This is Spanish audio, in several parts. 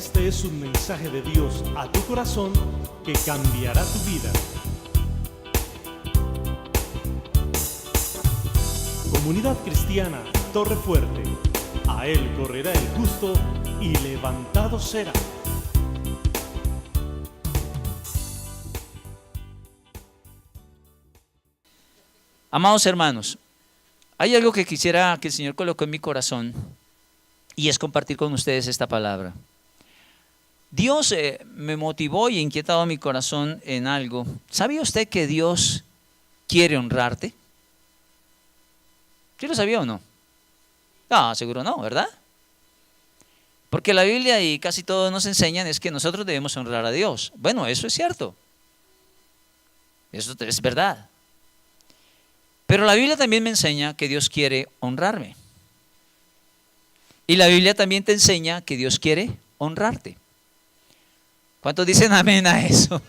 Este es un mensaje de Dios a tu corazón que cambiará tu vida. Comunidad Cristiana Torre Fuerte. A Él correrá el justo y levantado será. Amados hermanos, hay algo que quisiera que el Señor colocó en mi corazón y es compartir con ustedes esta palabra. Dios me motivó y inquietado mi corazón en algo. ¿Sabía usted que Dios quiere honrarte? ¿Sí lo sabía o no? No, seguro no, ¿verdad? Porque la Biblia y casi todos nos enseñan es que nosotros debemos honrar a Dios. Bueno, eso es cierto. Eso es verdad. Pero la Biblia también me enseña que Dios quiere honrarme. Y la Biblia también te enseña que Dios quiere honrarte. ¿Cuántos dicen amén a eso?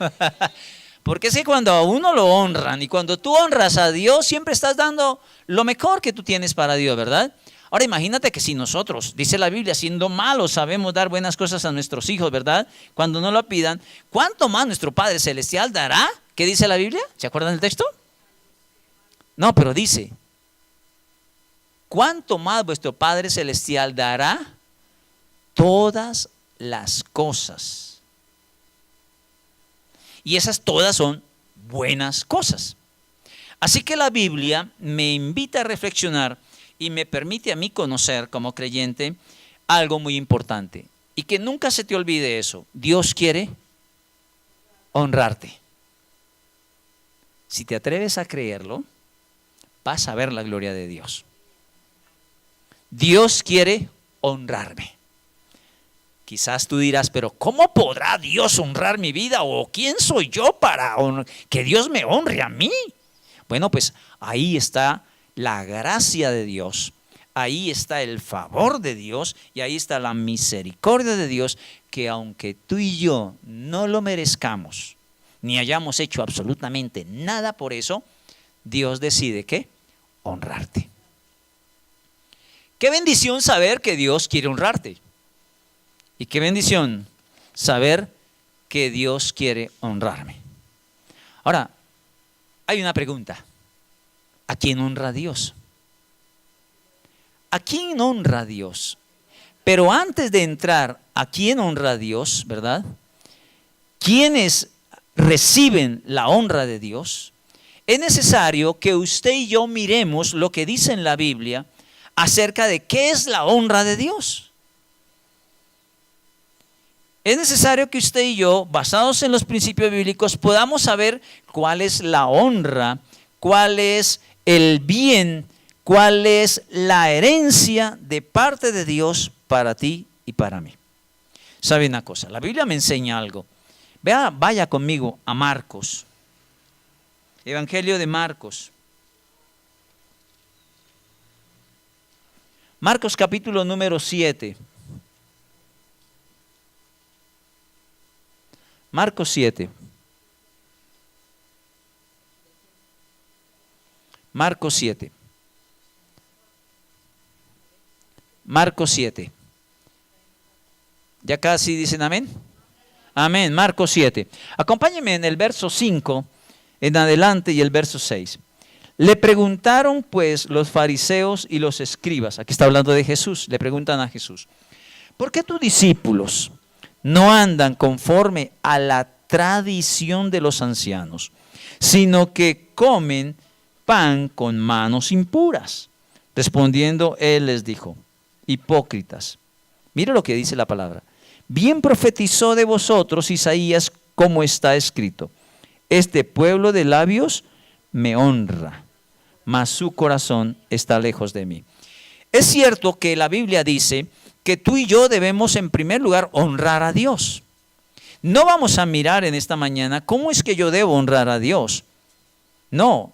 Porque es que cuando a uno lo honran y cuando tú honras a Dios, siempre estás dando lo mejor que tú tienes para Dios, ¿verdad? Ahora imagínate que si nosotros, dice la Biblia, siendo malos sabemos dar buenas cosas a nuestros hijos, ¿verdad? Cuando no lo pidan, ¿cuánto más nuestro Padre Celestial dará? ¿Qué dice la Biblia? ¿Se acuerdan del texto? No, pero dice, ¿cuánto más vuestro Padre Celestial dará todas las cosas? Y esas todas son buenas cosas. Así que la Biblia me invita a reflexionar y me permite a mí conocer como creyente algo muy importante. Y que nunca se te olvide eso. Dios quiere honrarte. Si te atreves a creerlo, vas a ver la gloria de Dios. Dios quiere honrarme. Quizás tú dirás, pero ¿cómo podrá Dios honrar mi vida? ¿O quién soy yo para que Dios me honre a mí? Bueno, pues ahí está la gracia de Dios. Ahí está el favor de Dios y ahí está la misericordia de Dios, que aunque tú y yo no lo merezcamos, ni hayamos hecho absolutamente nada por eso, Dios decide ¿qué? Honrarte. Qué bendición saber que Dios quiere honrarte. Y qué bendición saber que Dios quiere honrarme. Ahora, hay una pregunta. ¿A quién honra Dios? ¿A quién honra Dios? Pero antes de entrar a quién honra Dios, ¿verdad? ¿Quiénes reciben la honra de Dios? Es necesario que usted y yo miremos lo que dice en la Biblia acerca de qué es la honra de Dios. Es necesario que usted y yo, basados en los principios bíblicos, podamos saber cuál es la honra, cuál es el bien, cuál es la herencia de parte de Dios para ti y para mí. ¿Sabe una cosa? La Biblia me enseña algo. Vaya conmigo a Marcos. Evangelio de Marcos. Marcos capítulo número 7. Marcos 7. Marcos 7. Marcos 7. ¿Ya casi dicen amén? Amén. Marcos 7. Acompáñenme en el verso 5 en adelante y el verso 6. Le preguntaron pues los fariseos y los escribas, aquí está hablando de Jesús, le preguntan a Jesús, ¿por qué tus discípulos no andan conforme a la tradición de los ancianos, sino que comen pan con manos impuras? Respondiendo él les dijo, hipócritas, mire lo que dice la palabra, bien profetizó de vosotros Isaías como está escrito, este pueblo de labios me honra, mas su corazón está lejos de mí. Es cierto que la Biblia dice que tú y yo debemos en primer lugar honrar a Dios. No vamos a mirar en esta mañana cómo es que yo debo honrar a Dios. No,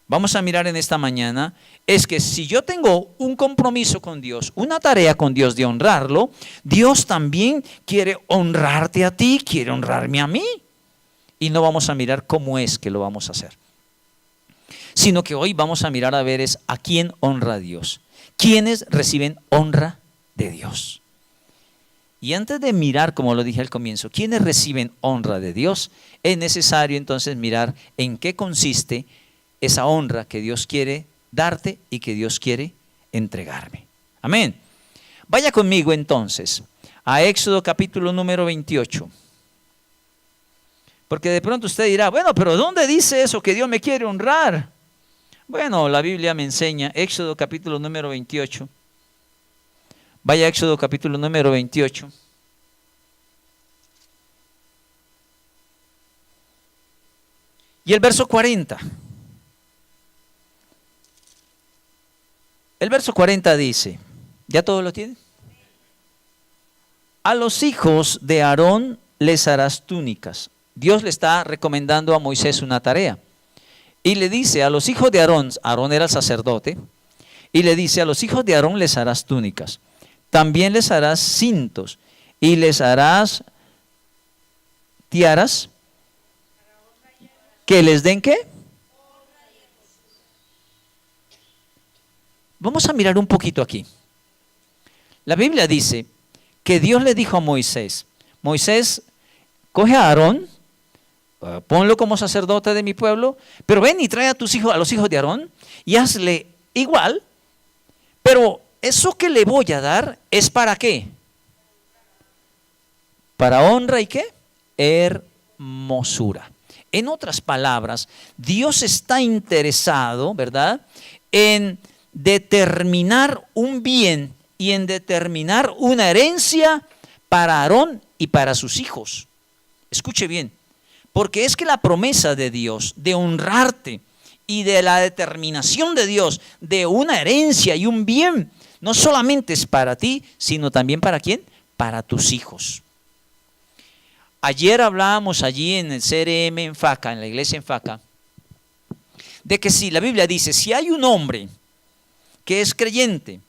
vamos a mirar en esta mañana es que si yo tengo un compromiso con Dios, una tarea con Dios de honrarlo, Dios también quiere honrarte a ti, quiere honrarme a mí. Y no vamos a mirar cómo es que lo vamos a hacer, sino que hoy vamos a mirar a ver es a quién honra a Dios, quiénes reciben honra de Dios. Y antes de mirar, como lo dije al comienzo, quiénes reciben honra de Dios, es necesario entonces mirar en qué consiste esa honra que Dios quiere darte y que Dios quiere entregarme. Amén. Vaya conmigo entonces a Éxodo capítulo número 28. Porque de pronto usted dirá, bueno, pero ¿dónde dice eso que Dios me quiere honrar? Bueno, la Biblia me enseña, Éxodo capítulo número 28. Vaya a Éxodo capítulo número 28. Y el verso 40. El verso 40 dice, ¿ya todos lo tienen? A los hijos de Aarón les harás túnicas. Dios le está recomendando a Moisés una tarea. Y le dice a los hijos de Aarón, Aarón era el sacerdote, y le dice a los hijos de Aarón les harás túnicas. También les harás cintos y les harás tiaras. ¿Que les den qué? Vamos a mirar un poquito aquí. La Biblia dice que Dios le dijo a Moisés, Moisés, coge a Aarón, ponlo como sacerdote de mi pueblo, pero ven y trae a tus hijos, a los hijos de Aarón, y hazle igual, pero eso que le voy a dar es ¿para qué? Para honra y ¿qué? Hermosura. En otras palabras, Dios está interesado, ¿verdad?, en determinar un bien y en determinar una herencia para Aarón y para sus hijos. Escuche bien, porque es que la promesa de Dios de honrarte y de la determinación de Dios de una herencia y un bien, no solamente es para ti, sino también para ¿quién? Para tus hijos. Ayer hablábamos allí en el CRM en Faca, en la iglesia en Faca, de que si la Biblia dice, si hay un hombre que es creyente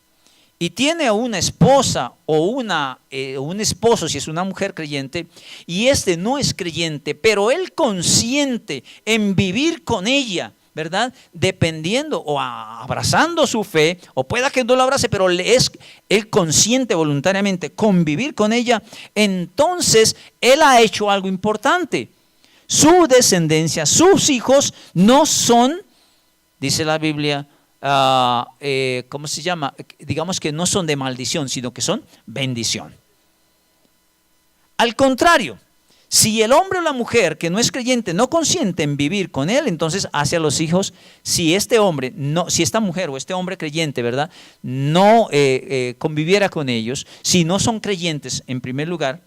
y tiene a una esposa o un esposo, si es una mujer creyente, y este no es creyente, pero él consiente en vivir con ella, ¿verdad? Dependiendo o abrazando su fe, o pueda que no lo abrace, pero él consiente voluntariamente convivir con ella, entonces él ha hecho algo importante. Su descendencia, sus hijos no son, dice la Biblia, ¿cómo se llama? Digamos que no son de maldición, sino que son bendición. Al contrario, si el hombre o la mujer que no es creyente no consiente en vivir con él, entonces hace a los hijos, si este hombre, no, si esta mujer o este hombre creyente, ¿verdad?, no conviviera con ellos, si no son creyentes en primer lugar,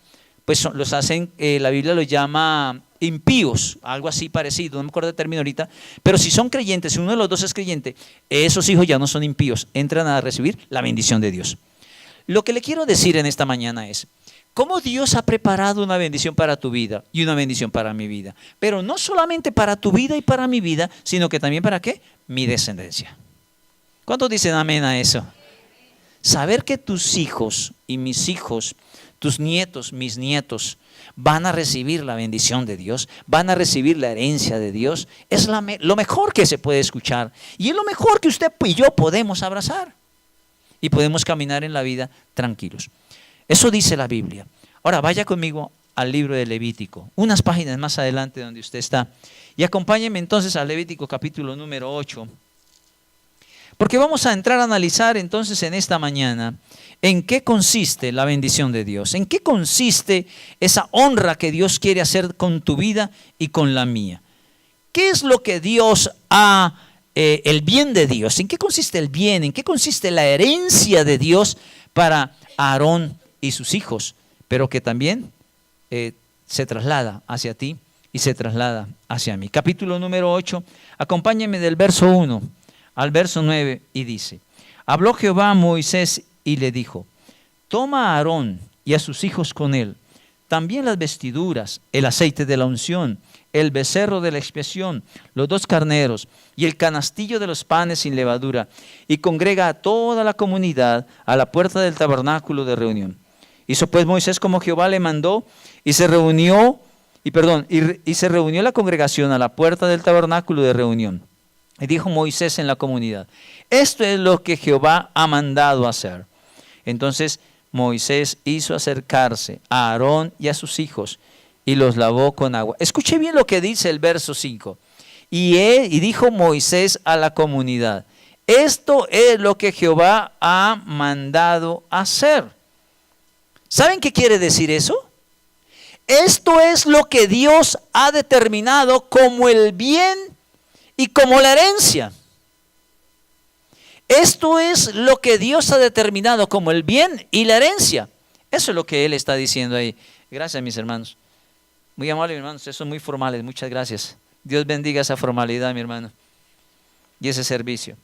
pues los hacen, la Biblia los llama impíos, algo así parecido, no me acuerdo el término ahorita, pero si son creyentes, si uno de los dos es creyente, esos hijos ya no son impíos, entran a recibir la bendición de Dios. Lo que le quiero decir en esta mañana es, cómo Dios ha preparado una bendición para tu vida y una bendición para mi vida, pero no solamente para tu vida y para mi vida, sino que también para ¿qué? Mi descendencia. ¿Cuántos dicen amén a eso? Saber que tus hijos y mis hijos, tus nietos, mis nietos, van a recibir la bendición de Dios, van a recibir la herencia de Dios, es lo mejor que se puede escuchar y es lo mejor que usted y yo podemos abrazar y podemos caminar en la vida tranquilos. Eso dice la Biblia. Ahora vaya conmigo al libro de Levítico, unas páginas más adelante donde usted está, y acompáñeme entonces al Levítico capítulo número 8, porque vamos a entrar a analizar entonces en esta mañana en qué consiste la bendición de Dios, en qué consiste esa honra que Dios quiere hacer con tu vida y con la mía. ¿Qué es lo que Dios ha, el bien de Dios? ¿En qué consiste el bien? ¿En qué consiste la herencia de Dios para Aarón y sus hijos? Pero que también se traslada hacia ti y se traslada hacia mí. Capítulo número 8, acompáñenme del verso 1 al verso 9 y dice, habló Jehová a Moisés y le dijo, toma a Aarón y a sus hijos con él, también las vestiduras, el aceite de la unción, el becerro de la expiación, los 2 carneros y el canastillo de los panes sin levadura, y congrega a toda la comunidad a la puerta del tabernáculo de reunión. Hizo pues Moisés como Jehová le mandó, y se reunió la congregación a la puerta del tabernáculo de reunión. Y dijo Moisés en la comunidad, esto es lo que Jehová ha mandado hacer. Entonces Moisés hizo acercarse a Aarón y a sus hijos y los lavó con agua. Escuche bien lo que dice el verso 5. Y dijo Moisés a la comunidad: esto es lo que Jehová ha mandado hacer. ¿Saben qué quiere decir eso? Esto es lo que Dios ha determinado como el bien y como la herencia. Esto es lo que Dios ha determinado como el bien y la herencia. Eso es lo que Él está diciendo ahí. Gracias, mis hermanos. Muy amables, mis hermanos. Ustedes son muy formales. Muchas gracias. Dios bendiga esa formalidad, mi hermano, y ese servicio.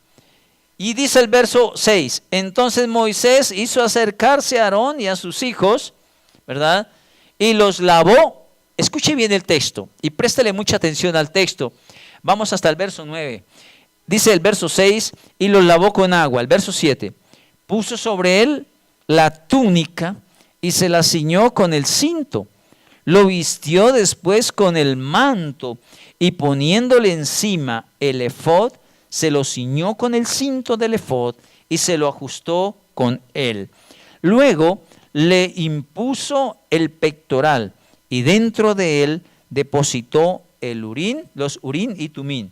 Y dice el verso 6. Entonces Moisés hizo acercarse a Aarón y a sus hijos, ¿verdad? Y los lavó. Escuche bien el texto y préstele mucha atención al texto. Vamos hasta el verso 9. Dice el verso 6, y los lavó con agua. El verso 7, puso sobre él la túnica y se la ciñó con el cinto. Lo vistió después con el manto y poniéndole encima el efod, se lo ciñó con el cinto del efod y se lo ajustó con él. Luego le impuso el pectoral y dentro de él depositó el urín, los urín y tumín.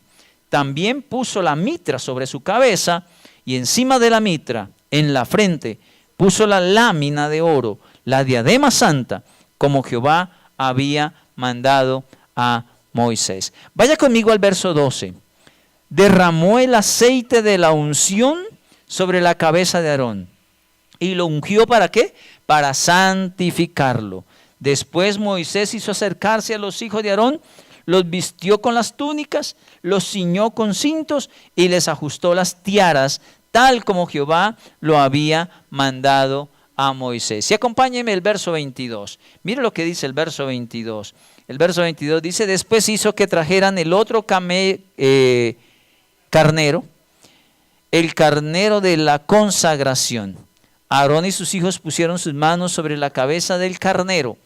También puso la mitra sobre su cabeza y encima de la mitra, en la frente, puso la lámina de oro, la diadema santa, como Jehová había mandado a Moisés. Vaya conmigo al verso 12. Derramó el aceite de la unción sobre la cabeza de Aarón y lo ungió ¿para qué? Para santificarlo. Después Moisés hizo acercarse a los hijos de Aarón, los vistió con las túnicas, los ciñó con cintos y les ajustó las tiaras, tal como Jehová lo había mandado a Moisés. Y acompáñeme el verso 22. Mire lo que dice el verso 22. El verso 22 dice: después hizo que trajeran el otro carnero, el carnero de la consagración. Aarón y sus hijos pusieron sus manos sobre la cabeza del carnero.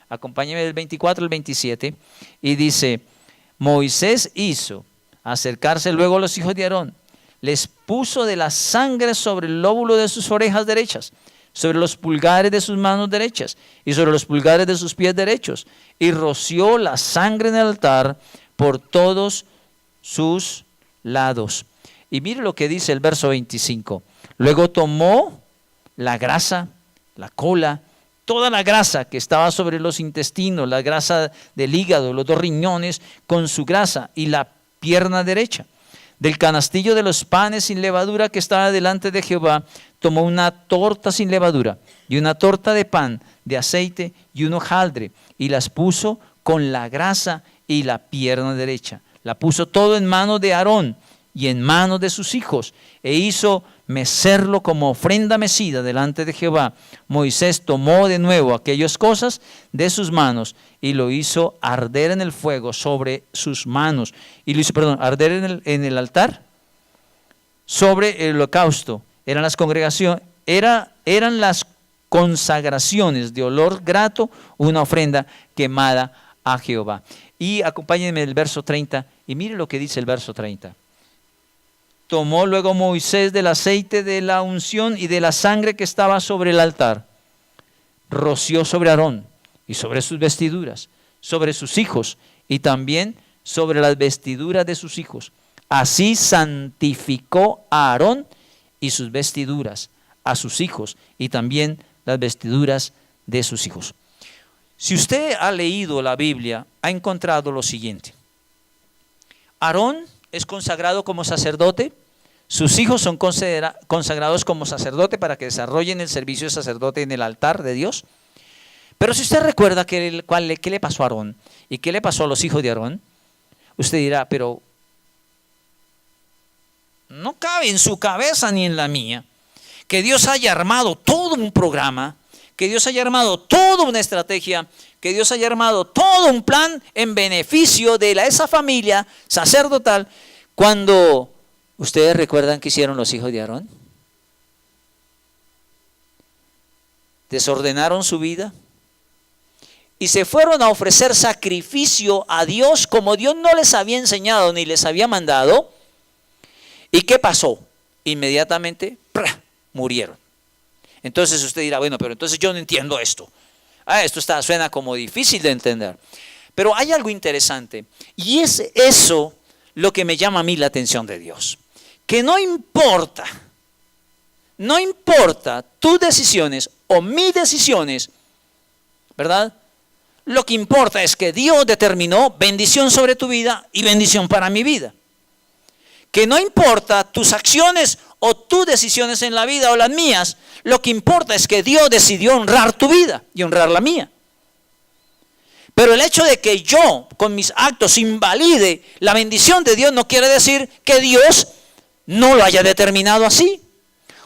Acompáñeme del 24 al 27. Y dice: Moisés hizo acercarse luego a los hijos de Aarón. Les puso de la sangre sobre el lóbulo de sus orejas derechas, sobre los pulgares de sus manos derechas y sobre los pulgares de sus pies derechos. Y roció la sangre en el altar por todos sus lados. Y mire lo que dice el verso 25. Luego tomó la grasa, la cola, toda la grasa que estaba sobre los intestinos, la grasa del hígado, los dos riñones con su grasa y la pierna derecha. Del canastillo de los panes sin levadura que estaba delante de Jehová, tomó una torta sin levadura y una torta de pan, de aceite y un hojaldre, y las puso con la grasa y la pierna derecha. La puso todo en manos de Aarón y en manos de sus hijos, e hizo mecerlo como ofrenda mecida delante de Jehová. Moisés tomó de nuevo aquellas cosas de sus manos y lo hizo arder en el fuego sobre sus manos. Y lo hizo, arder en el altar sobre el holocausto. Eran las consagraciones de olor grato, una ofrenda quemada a Jehová. Y acompáñenme el verso 30 y mire lo que dice el verso 30. Tomó luego Moisés del aceite de la unción y de la sangre que estaba sobre el altar, roció sobre Aarón y sobre sus vestiduras, sobre sus hijos y también sobre las vestiduras de sus hijos. Así santificó a Aarón y sus vestiduras, a sus hijos y también las vestiduras de sus hijos. Si usted ha leído la Biblia, ha encontrado lo siguiente. Aarón es consagrado como sacerdote, sus hijos son consagrados como sacerdote para que desarrollen el servicio de sacerdote en el altar de Dios. Pero si usted recuerda qué le pasó a Aarón y qué le pasó a los hijos de Aarón, usted dirá, pero no cabe en su cabeza ni en la mía que Dios haya armado todo un programa, que Dios haya armado toda una estrategia, que Dios haya armado todo un plan en beneficio de esa familia sacerdotal, cuando ustedes recuerdan que hicieron los hijos de Aarón. Desordenaron su vida y se fueron a ofrecer sacrificio a Dios como Dios no les había enseñado ni les había mandado. ¿Y qué pasó? Inmediatamente murieron. Entonces usted dirá, bueno, pero entonces yo no entiendo esto. Suena como difícil de entender. Pero hay algo interesante, y es eso lo que me llama a mí la atención de Dios. Que no importa tus decisiones o mis decisiones, ¿verdad? Lo que importa es que Dios determinó bendición sobre tu vida y bendición para mi vida. Que no importa tus acciones o tus decisiones en la vida o las mías, lo que importa es que Dios decidió honrar tu vida y honrar la mía. Pero el hecho de que yo con mis actos invalide la bendición de Dios no quiere decir que Dios no lo haya determinado así.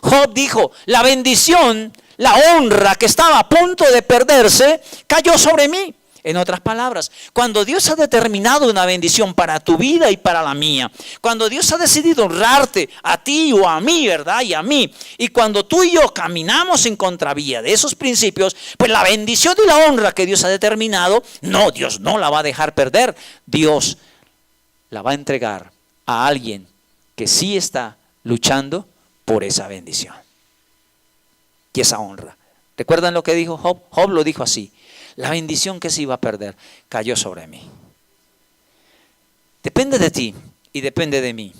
Job dijo, la bendición, la honra que estaba a punto de perderse, cayó sobre mí. En otras palabras, cuando Dios ha determinado una bendición para tu vida y para la mía, cuando Dios ha decidido honrarte a ti o a mí, ¿verdad? Y a mí, y cuando tú y yo caminamos en contravía de esos principios, pues la bendición y la honra que Dios ha determinado, no, Dios no la va a dejar perder. Dios la va a entregar a alguien que sí está luchando por esa bendición y esa honra. ¿Recuerdan lo que dijo Job? Job lo dijo así. La bendición que se iba a perder cayó sobre mí. Depende de ti y depende de mí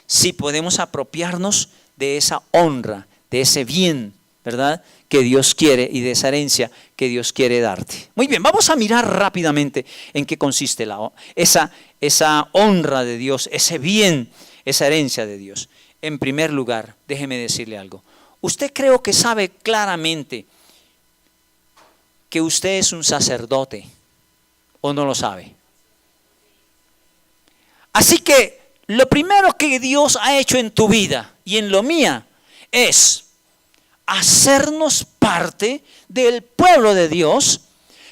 si podemos apropiarnos de esa honra, de ese bien, ¿verdad?, que Dios quiere y de esa herencia que Dios quiere darte. Muy bien, vamos a mirar rápidamente en qué consiste esa honra de Dios, ese bien, esa herencia de Dios. En primer lugar, déjeme decirle algo. Usted creo que sabe claramente que usted es un sacerdote, ¿o no lo sabe? Así que lo primero que Dios ha hecho en tu vida y en lo mía es hacernos parte del pueblo de Dios,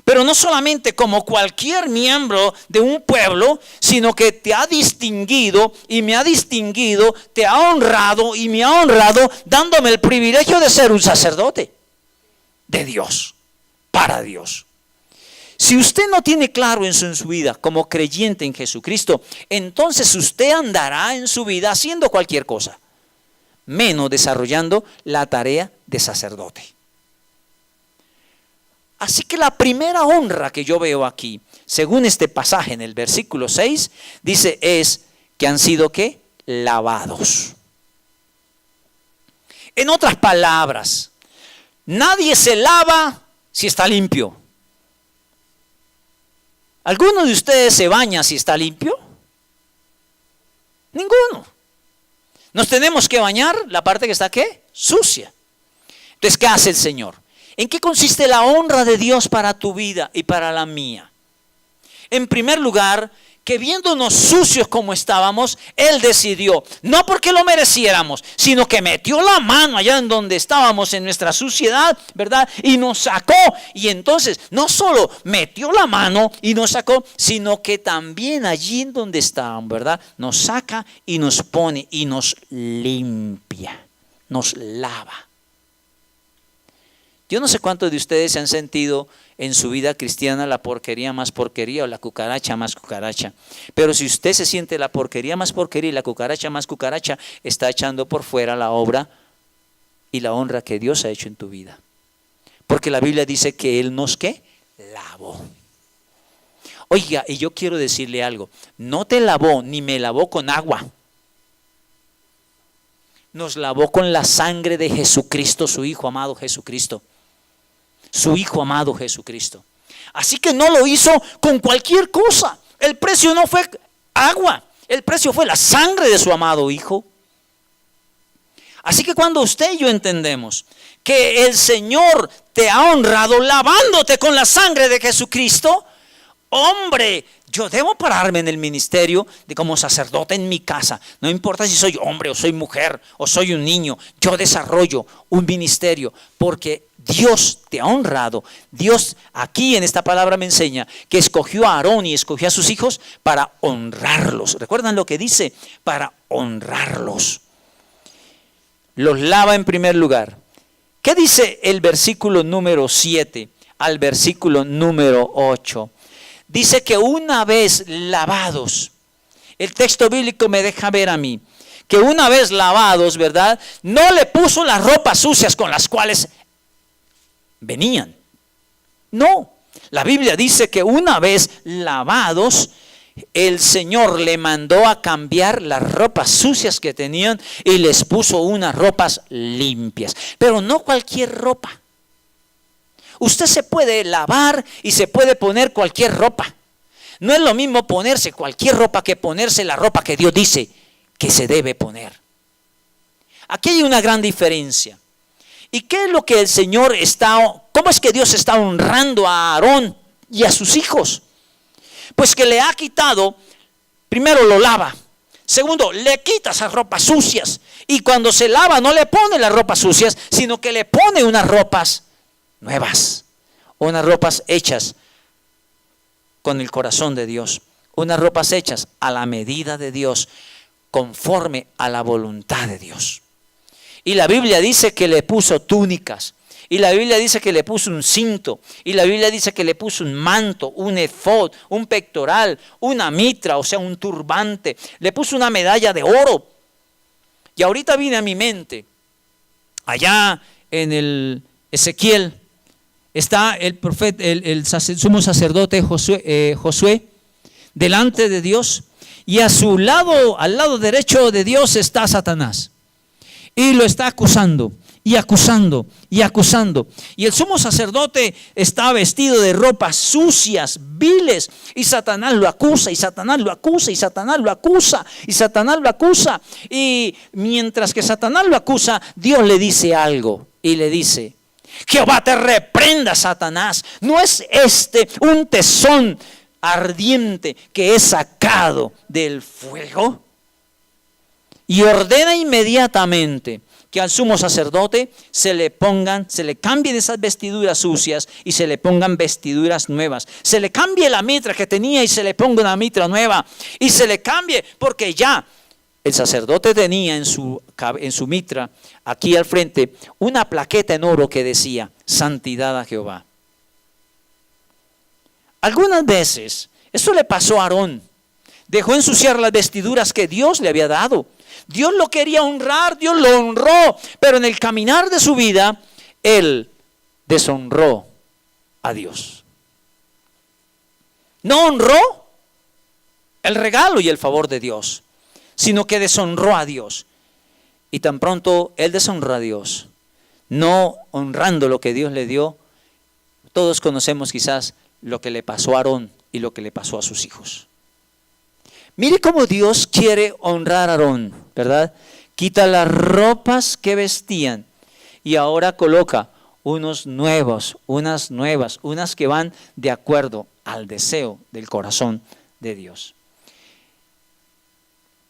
pero no solamente como cualquier miembro de un pueblo, sino que te ha distinguido y me ha distinguido, te ha honrado y me ha honrado, dándome el privilegio de ser un sacerdote de Dios. Para Dios. Si usted no tiene claro eso en su vida como creyente en Jesucristo, entonces usted andará en su vida haciendo cualquier cosa, menos desarrollando la tarea de sacerdote. Así que la primera honra que yo veo aquí, según este pasaje en el versículo 6, dice es que han sido ¿qué? Lavados. En otras palabras, nadie se lava si está limpio. ¿Alguno de ustedes se baña si está limpio? Ninguno. Nos tenemos que bañar la parte que está ¿qué? Sucia. Entonces, ¿qué hace el Señor? ¿En qué consiste la honra de Dios para tu vida y para la mía? En primer lugar, que viéndonos sucios como estábamos, Él decidió, no porque lo mereciéramos, sino que metió la mano allá en donde estábamos en nuestra suciedad, ¿verdad? Y nos sacó. Y entonces no solo metió la mano y nos sacó, sino que también allí en donde estábamos, ¿verdad? Nos saca y nos pone y nos limpia, nos lava. Yo no sé cuántos de ustedes se han sentido en su vida cristiana la porquería más porquería o la cucaracha más cucaracha. Pero si usted se siente la porquería más porquería y la cucaracha más cucaracha, está echando por fuera la obra y la honra que Dios ha hecho en tu vida. Porque la Biblia dice que Él nos ¿qué? Lavó. Oiga, y yo quiero decirle algo, no te lavó ni me lavó con agua. Nos lavó con la sangre de Jesucristo, su Hijo amado Jesucristo. Su Hijo amado Jesucristo. Así que no lo hizo con cualquier cosa. El precio no fue agua, el precio fue la sangre de su amado Hijo. Así que cuando usted y yo entendemos que el Señor te ha honrado lavándote con la sangre de Jesucristo, hombre, yo debo pararme en el ministerio de como sacerdote en mi casa. No importa si soy hombre o soy mujer o soy un niño. Yo desarrollo un ministerio porque Dios te ha honrado. Dios aquí en esta palabra me enseña que escogió a Aarón y escogió a sus hijos para honrarlos. ¿Recuerdan lo que dice? Para honrarlos. Los lava en primer lugar. ¿Qué dice el versículo número 7 al versículo número 8? Dice que una vez lavados, el texto bíblico me deja ver a mí, que una vez lavados, ¿verdad? No le puso las ropas sucias con las cuales venían. No, la Biblia dice que una vez lavados, el Señor le mandó a cambiar las ropas sucias que tenían y les puso unas ropas limpias. Pero no cualquier ropa. Usted se puede lavar y se puede poner cualquier ropa. No es lo mismo ponerse cualquier ropa que ponerse la ropa que Dios dice que se debe poner. Aquí hay una gran diferencia. ¿Y qué es lo que el Señor cómo es que Dios está honrando a Aarón y a sus hijos? Pues que le ha quitado, primero lo lava, segundo le quita esas ropas sucias, y cuando se lava no le pone las ropas sucias, sino que le pone unas ropas nuevas, unas ropas hechas con el corazón de Dios, unas ropas hechas a la medida de Dios, conforme a la voluntad de Dios. Y la Biblia dice que le puso túnicas, y la Biblia dice que le puso un cinto, y la Biblia dice que le puso un manto, un efod, un pectoral, una mitra, o sea, un turbante, le puso una medalla de oro. Y ahorita viene a mi mente, allá en el Ezequiel, está el profeta, el sumo sacerdote Josué, delante de Dios, y a su lado, al lado derecho de Dios está Satanás, y lo está acusando, y acusando, y acusando. Y el sumo sacerdote está vestido de ropas sucias, viles, y Satanás lo acusa, y Satanás lo acusa, y Satanás lo acusa, y Satanás lo acusa. Y mientras que Satanás lo acusa, Dios le dice algo, y le dice: Jehová te reprenda, Satanás. ¿No es este un tesón ardiente que es sacado del fuego? Y ordena inmediatamente que al sumo sacerdote se le cambien esas vestiduras sucias y se le pongan vestiduras nuevas. Se le cambie la mitra que tenía y se le ponga una mitra nueva. Y se le cambie, porque ya el sacerdote tenía en su mitra, aquí al frente, una plaqueta en oro que decía: santidad a Jehová. Algunas veces eso le pasó a Aarón. Dejó ensuciar las vestiduras que Dios le había dado. Dios lo quería honrar, Dios lo honró, pero en el caminar de su vida, él deshonró a Dios. No honró el regalo y el favor de Dios, sino que deshonró a Dios. Y tan pronto él deshonró a Dios, no honrando lo que Dios le dio, todos conocemos quizás lo que le pasó a Aarón y lo que le pasó a sus hijos. Mire cómo Dios quiere honrar a Aarón, ¿verdad? Quita las ropas que vestían y ahora coloca unas nuevas, unas que van de acuerdo al deseo del corazón de Dios.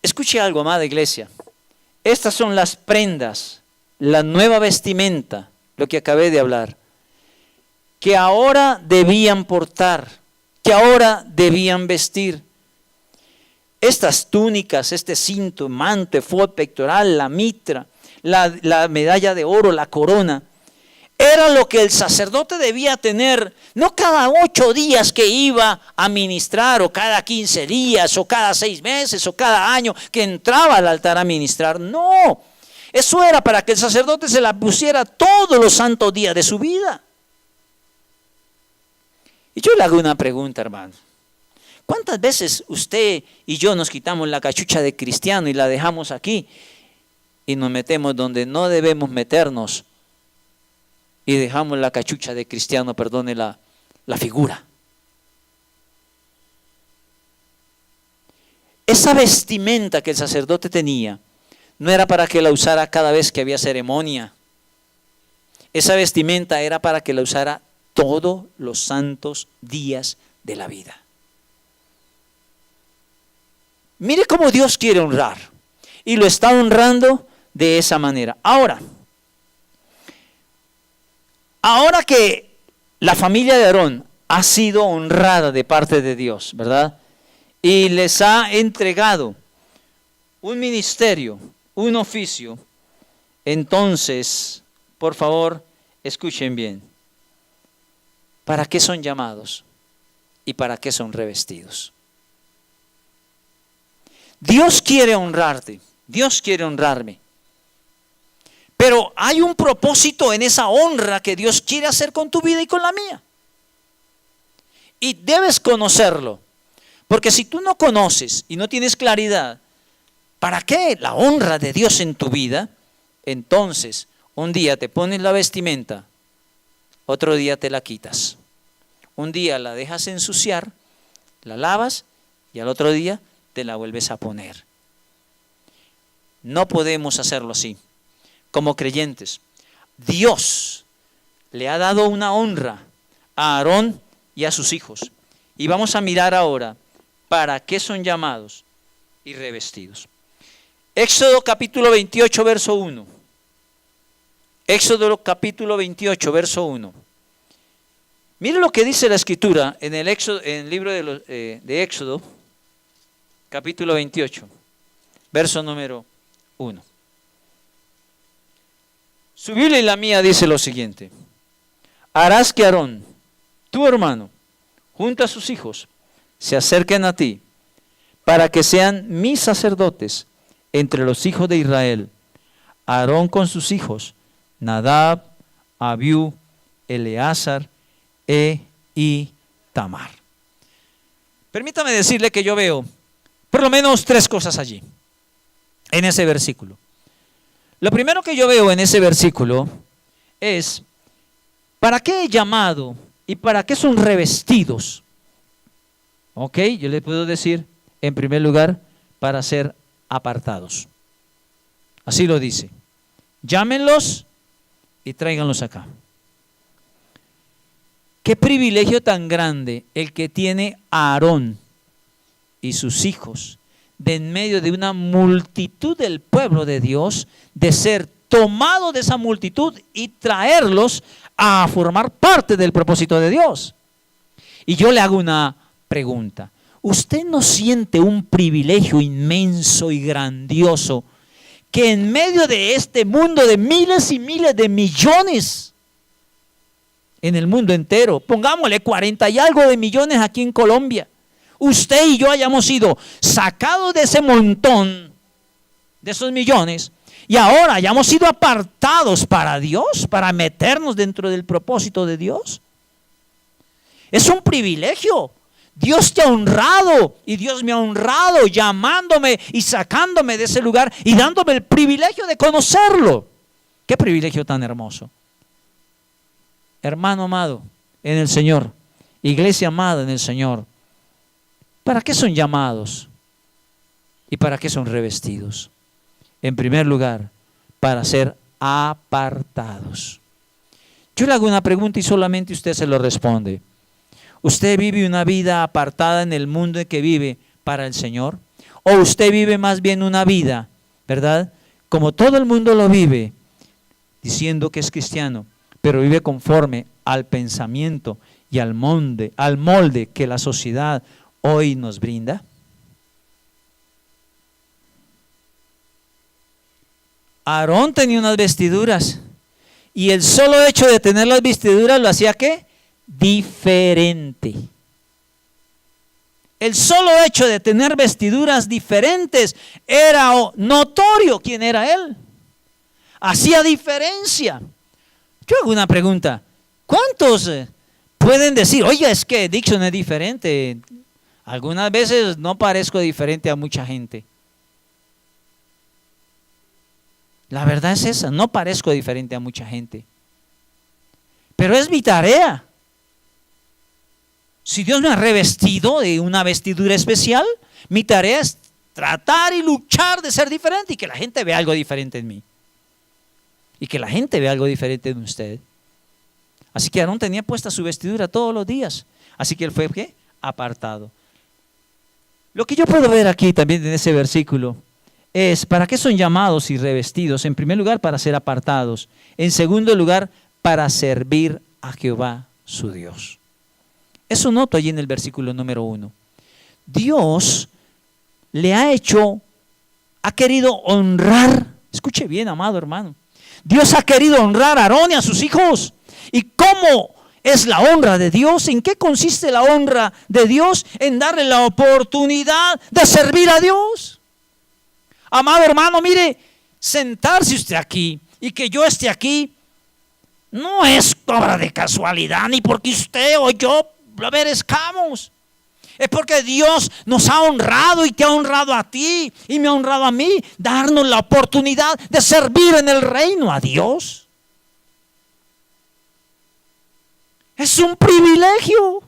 Escuche algo, amada iglesia. Estas son las prendas, la nueva vestimenta, lo que acabé de hablar, que ahora debían portar, que ahora debían vestir. Estas túnicas, este cinto, manto, efod, pectoral, la mitra, la medalla de oro, la corona, era lo que el sacerdote debía tener, no cada 8 días que iba a ministrar, o cada 15 días, o cada 6 meses, o cada año que entraba al altar a ministrar. No, eso era para que el sacerdote se la pusiera todos los santos días de su vida. Y yo le hago una pregunta, hermano. ¿Cuántas veces usted y yo nos quitamos la cachucha de cristiano y la dejamos aquí y nos metemos donde no debemos meternos y dejamos la cachucha de cristiano, perdone la figura? Esa vestimenta que el sacerdote tenía no era para que la usara cada vez que había ceremonia. Esa vestimenta era para que la usara todos los santos días de la vida. Mire cómo Dios quiere honrar, y lo está honrando de esa manera. Ahora que la familia de Aarón ha sido honrada de parte de Dios, ¿verdad? Y les ha entregado un ministerio, un oficio, entonces, por favor, escuchen bien. ¿Para qué son llamados y para qué son revestidos? Dios quiere honrarte, Dios quiere honrarme, Pero hay un propósito en esa honra que Dios quiere hacer con tu vida y con la mía. Y debes conocerlo. Porque si tú no conoces y no tienes claridad, ¿para qué la honra de Dios en tu vida? Entonces, un día te pones la vestimenta, otro día te la quitas. Un día la dejas ensuciar, la lavas y al otro día te la vuelves a poner. No podemos hacerlo así. Como creyentes, Dios le ha dado una honra a Aarón y a sus hijos. Y vamos a mirar ahora para qué son llamados y revestidos. Éxodo capítulo 28, verso 1. Éxodo capítulo 28, verso 1. Mire lo que dice la Escritura en el libro de Éxodo, capítulo 28, verso número 1. Su Biblia y la mía dice lo siguiente: harás que Aarón, tu hermano, junto a sus hijos, se acerquen a ti, para que sean mis sacerdotes entre los hijos de Israel. Aarón con sus hijos, Nadab, Abiú, Eleazar y Tamar. Permítame decirle que yo veo por lo menos 3 cosas allí, en ese versículo. Lo primero que yo veo en ese versículo es, ¿para qué he llamado y para qué son revestidos? Ok, yo le puedo decir, en primer lugar, para ser apartados. Así lo dice. Llámenlos y tráiganlos acá. Qué privilegio tan grande el que tiene Aarón y sus hijos de en medio de una multitud del pueblo de Dios, de ser tomado de esa multitud y traerlos a formar parte del propósito de Dios. Y yo le hago una pregunta. ¿Usted no siente un privilegio inmenso y grandioso que en medio de este mundo de miles y miles de millones en el mundo entero, pongámosle 40 y algo de millones aquí en Colombia, usted y yo hayamos sido sacados de ese montón, de esos millones, y ahora hayamos sido apartados para Dios, para meternos dentro del propósito de Dios? Es un privilegio. Dios te ha honrado y Dios me ha honrado llamándome y sacándome de ese lugar y dándome el privilegio de conocerlo. Qué privilegio tan hermoso. Hermano amado en el Señor, iglesia amada en el Señor, ¿para qué son llamados y para qué son revestidos? En primer lugar, para ser apartados. Yo le hago una pregunta y solamente usted se lo responde. ¿Usted vive una vida apartada en el mundo en que vive para el Señor? ¿O usted vive más bien una vida, verdad, como todo el mundo lo vive, diciendo que es cristiano, pero vive conforme al pensamiento y al molde que la sociedad hoy nos brinda? Aarón tenía unas vestiduras y el solo hecho de tener las vestiduras lo hacía ¿qué? Diferente. El solo hecho de tener vestiduras diferentes era notorio quién era él. Hacía diferencia. Yo hago una pregunta. ¿Cuántos pueden decir, oye, es que Dixon es diferente? Algunas veces no parezco diferente a mucha gente. La verdad es esa, no parezco diferente a mucha gente. Pero es mi tarea. Si Dios me ha revestido de una vestidura especial, mi tarea es tratar y luchar de ser diferente y que la gente vea algo diferente en mí. Y que la gente vea algo diferente en usted. Así que Aarón tenía puesta su vestidura todos los días. Así que él fue ¿qué? Apartado. Lo que yo puedo ver aquí también en ese versículo es ¿para qué son llamados y revestidos? En primer lugar, para ser apartados. En segundo lugar, para servir a Jehová su Dios. Eso noto allí en el versículo número 1. Dios le ha querido honrar. Escuche bien, amado hermano. Dios ha querido honrar a Aarón y a sus hijos. ¿Y cómo es la honra de Dios? ¿En qué consiste la honra de Dios? En darle la oportunidad de servir a Dios. Amado hermano, mire, sentarse usted aquí y que yo esté aquí no es obra de casualidad, ni porque usted o yo lo merezcamos. Es porque Dios nos ha honrado y te ha honrado a ti y me ha honrado a mí, darnos la oportunidad de servir en el reino a Dios. Es un privilegio.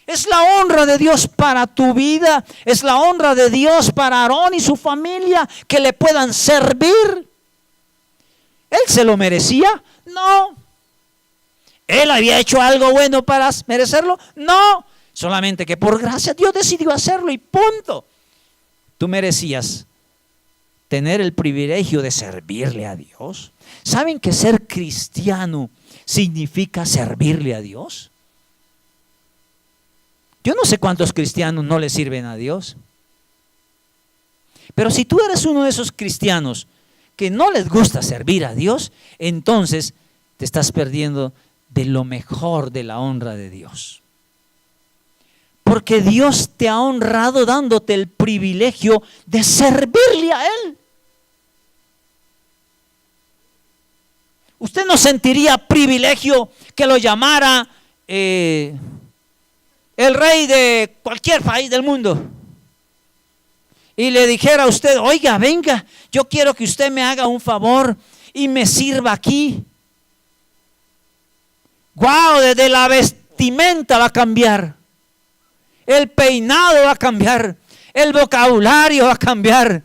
Es la honra de Dios para tu vida. Es la honra de Dios para Aarón y su familia, que le puedan servir. ¿Él se lo merecía? No. ¿Él había hecho algo bueno para merecerlo? No. Solamente que por gracia Dios decidió hacerlo y punto. Tú merecías tener el privilegio de servirle a Dios. ¿Saben que ser cristiano significa servirle a Dios? Yo no sé cuántos cristianos no le sirven a Dios. Pero si tú eres uno de esos cristianos que no les gusta servir a Dios, entonces te estás perdiendo de lo mejor de la honra de Dios. Porque Dios te ha honrado dándote el privilegio de servirle a Él. Usted no sentiría privilegio que lo llamara el rey de cualquier país del mundo y le dijera a usted: oiga, venga, yo quiero que usted me haga un favor y me sirva aquí. Wow, desde la vestimenta va a cambiar, el peinado va a cambiar, el vocabulario va a cambiar,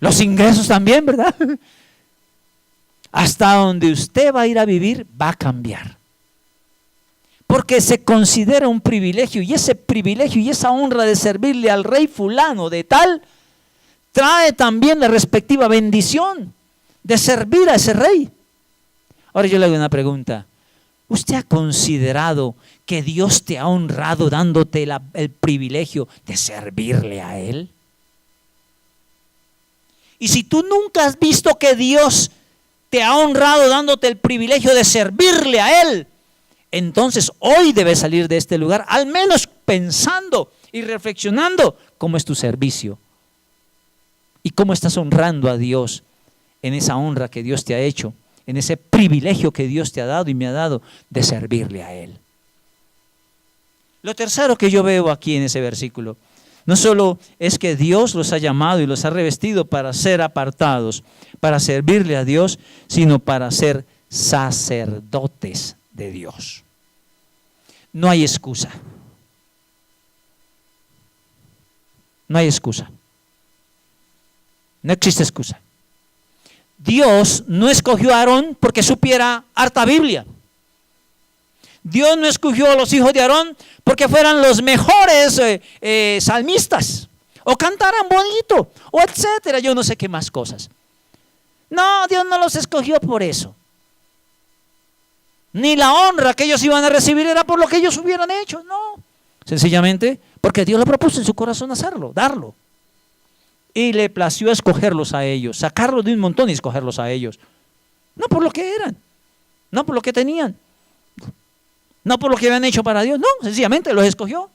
los ingresos también, ¿verdad? Hasta donde usted va a ir a vivir va a cambiar. Porque se considera un privilegio, y ese privilegio y esa honra de servirle al rey fulano de tal trae también la respectiva bendición de servir a ese rey. Ahora yo le hago una pregunta: ¿usted ha considerado que Dios te ha honrado dándote el privilegio de servirle a Él? Y si tú nunca has visto que Dios te ha honrado dándote el privilegio de servirle a Él, entonces hoy debes salir de este lugar al menos pensando y reflexionando cómo es tu servicio y cómo estás honrando a Dios en esa honra que Dios te ha hecho, en ese privilegio que Dios te ha dado y me ha dado de servirle a Él. Lo tercero que yo veo aquí en ese versículo, no solo es que Dios los ha llamado y los ha revestido para ser apartados, para servirle a Dios, sino para ser sacerdotes de Dios. No hay excusa. No hay excusa. No existe excusa. Dios no escogió a Aarón porque supiera harta Biblia. Dios no escogió a los hijos de Aarón porque fueran los mejores salmistas o cantaran bonito o etcétera, yo no sé qué más cosas. No, Dios no los escogió por eso. Ni la honra que ellos iban a recibir era por lo que ellos hubieran hecho, no. Sencillamente porque Dios lo propuso en su corazón hacerlo, darlo. Y le plació escogerlos a ellos, sacarlos de un montón y escogerlos a ellos. No por lo que eran, no por lo que tenían, no por lo que habían hecho para Dios, no, sencillamente los escogió.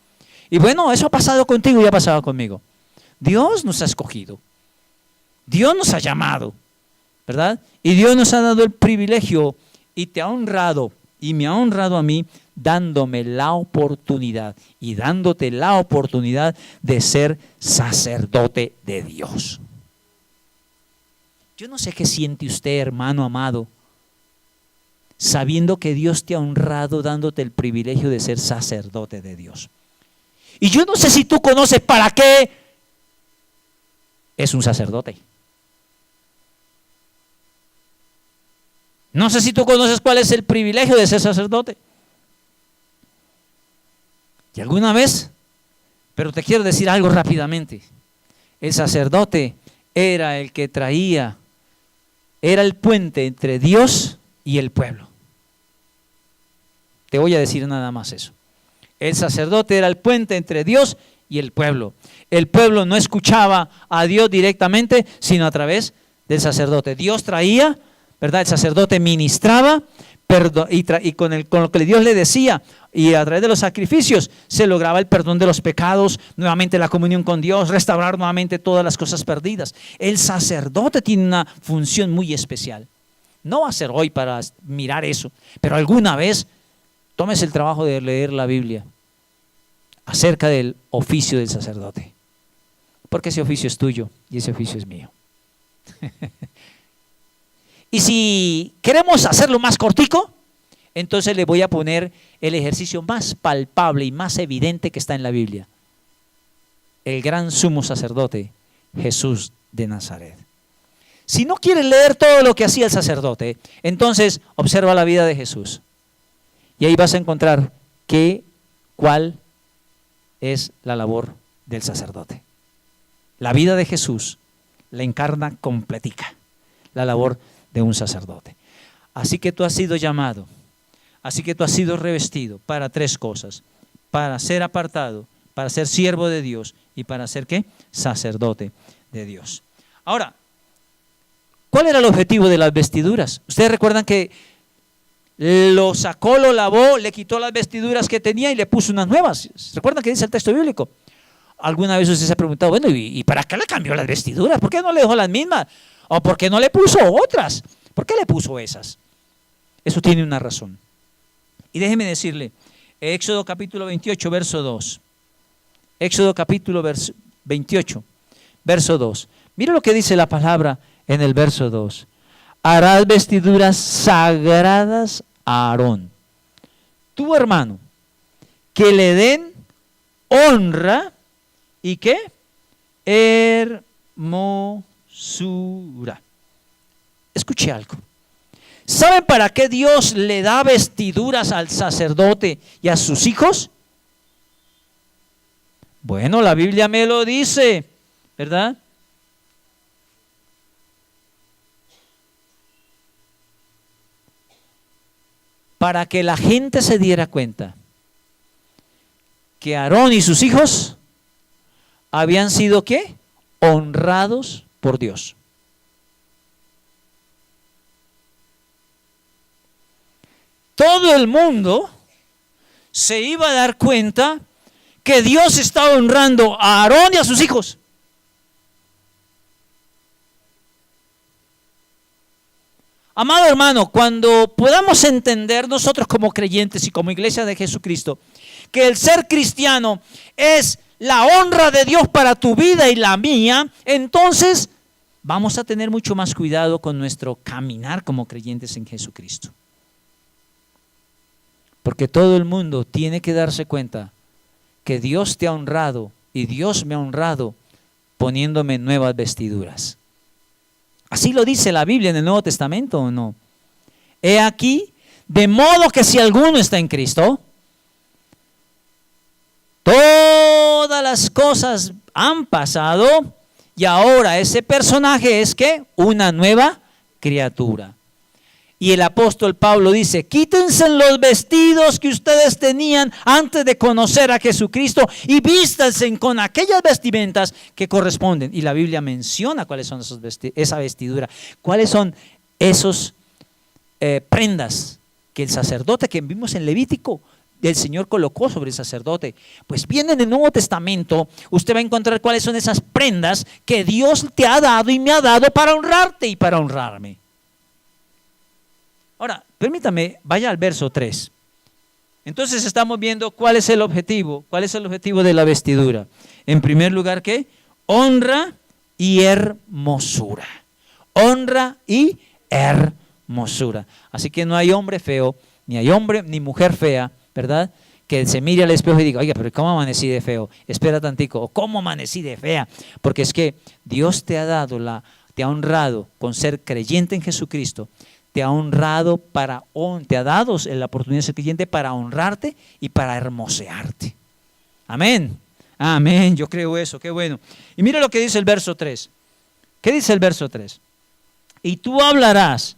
Y bueno, eso ha pasado contigo y ha pasado conmigo. Dios nos ha escogido, Dios nos ha llamado, ¿verdad? Y Dios nos ha dado el privilegio y te ha honrado y me ha honrado a mí dándome la oportunidad y dándote la oportunidad de ser sacerdote de Dios. Yo no sé qué siente usted, hermano amado, sabiendo que Dios te ha honrado dándote el privilegio de ser sacerdote de Dios. Y yo no sé si tú conoces para qué es un sacerdote. No sé si tú conoces cuál es el privilegio de ser sacerdote. Y alguna vez, pero te quiero decir algo rápidamente. El sacerdote era el que traía, era el puente entre Dios y el pueblo. Te voy a decir nada más eso. El sacerdote era el puente entre Dios y el pueblo. El pueblo no escuchaba a Dios directamente, sino a través del sacerdote. Dios traía, ¿verdad? El sacerdote ministraba y con lo que Dios le decía y a través de los sacrificios se lograba el perdón de los pecados, nuevamente la comunión con Dios, restaurar nuevamente todas las cosas perdidas. El sacerdote tiene una función muy especial. No va a ser hoy para mirar eso, pero alguna vez tómese el trabajo de leer la Biblia acerca del oficio del sacerdote. Porque ese oficio es tuyo y ese oficio es mío. Y si queremos hacerlo más cortico, entonces le voy a poner el ejercicio más palpable y más evidente que está en la Biblia. El gran sumo sacerdote, Jesús de Nazaret. Si no quieres leer todo lo que hacía el sacerdote, entonces observa la vida de Jesús. Y ahí vas a encontrar cuál es la labor del sacerdote. La vida de Jesús la encarna completica, la labor de un sacerdote. Así que tú has sido llamado, así que tú has sido revestido para 3 cosas: para ser apartado, para ser siervo de Dios y para ser ¿qué? Sacerdote de Dios. Ahora, ¿cuál era el objetivo de las vestiduras? Ustedes recuerdan que lo sacó, lo lavó, le quitó las vestiduras que tenía y le puso unas nuevas. ¿Recuerdan que dice el texto bíblico? ¿Alguna vez usted se ha preguntado, bueno, ¿y para qué le cambió las vestiduras? ¿Por qué no le dejó las mismas? ¿O por qué no le puso otras? ¿Por qué le puso esas? Eso tiene una razón. Y déjeme decirle, Éxodo capítulo 28, verso 2. Éxodo capítulo 28, verso 2. Mira lo que dice la palabra en el verso 2. Harás vestiduras sagradas a Aarón, tu hermano, que le den honra y ¿qué? Hermosura. Escuche algo. ¿Saben para qué Dios le da vestiduras al sacerdote y a sus hijos? Bueno, la Biblia me lo dice, ¿verdad? Para que la gente se diera cuenta que Aarón y sus hijos habían sido ¿qué? Honrados por Dios. Todo el mundo se iba a dar cuenta que Dios estaba honrando a Aarón y a sus hijos. Amado hermano, cuando podamos entender nosotros como creyentes y como iglesia de Jesucristo, que el ser cristiano es la honra de Dios para tu vida y la mía, entonces vamos a tener mucho más cuidado con nuestro caminar como creyentes en Jesucristo. Porque todo el mundo tiene que darse cuenta que Dios te ha honrado y Dios me ha honrado poniéndome nuevas vestiduras. ¿Así lo dice la Biblia en el Nuevo Testamento o no? He aquí, de modo que si alguno está en Cristo, todas las cosas han pasado y ahora ese personaje es ¿qué? Una nueva criatura. Y el apóstol Pablo dice, quítense los vestidos que ustedes tenían antes de conocer a Jesucristo y vístanse con aquellas vestimentas que corresponden. Y la Biblia menciona cuáles son esa vestidura, cuáles son esos prendas que el sacerdote que vimos en Levítico, el Señor colocó sobre el sacerdote. Pues bien, en el Nuevo Testamento usted va a encontrar cuáles son esas prendas que Dios te ha dado y me ha dado para honrarte y para honrarme. Ahora, permítame, vaya al verso 3. Entonces estamos viendo cuál es el objetivo de la vestidura. En primer lugar, ¿qué? Honra y hermosura. Honra y hermosura. Así que no hay hombre feo, ni hay hombre ni mujer fea, ¿verdad? Que se mire al espejo y diga, oiga, pero ¿cómo amanecí de feo? Espera tantico, o ¿cómo amanecí de fea? Porque es que Dios te ha honrado con ser creyente en Jesucristo. Te ha honrado te ha dado la oportunidad de ser creyente para honrarte y para hermosearte. Amén. Amén, yo creo eso, qué bueno. Y mira lo que dice el verso 3. ¿Qué dice el verso 3? Y tú hablarás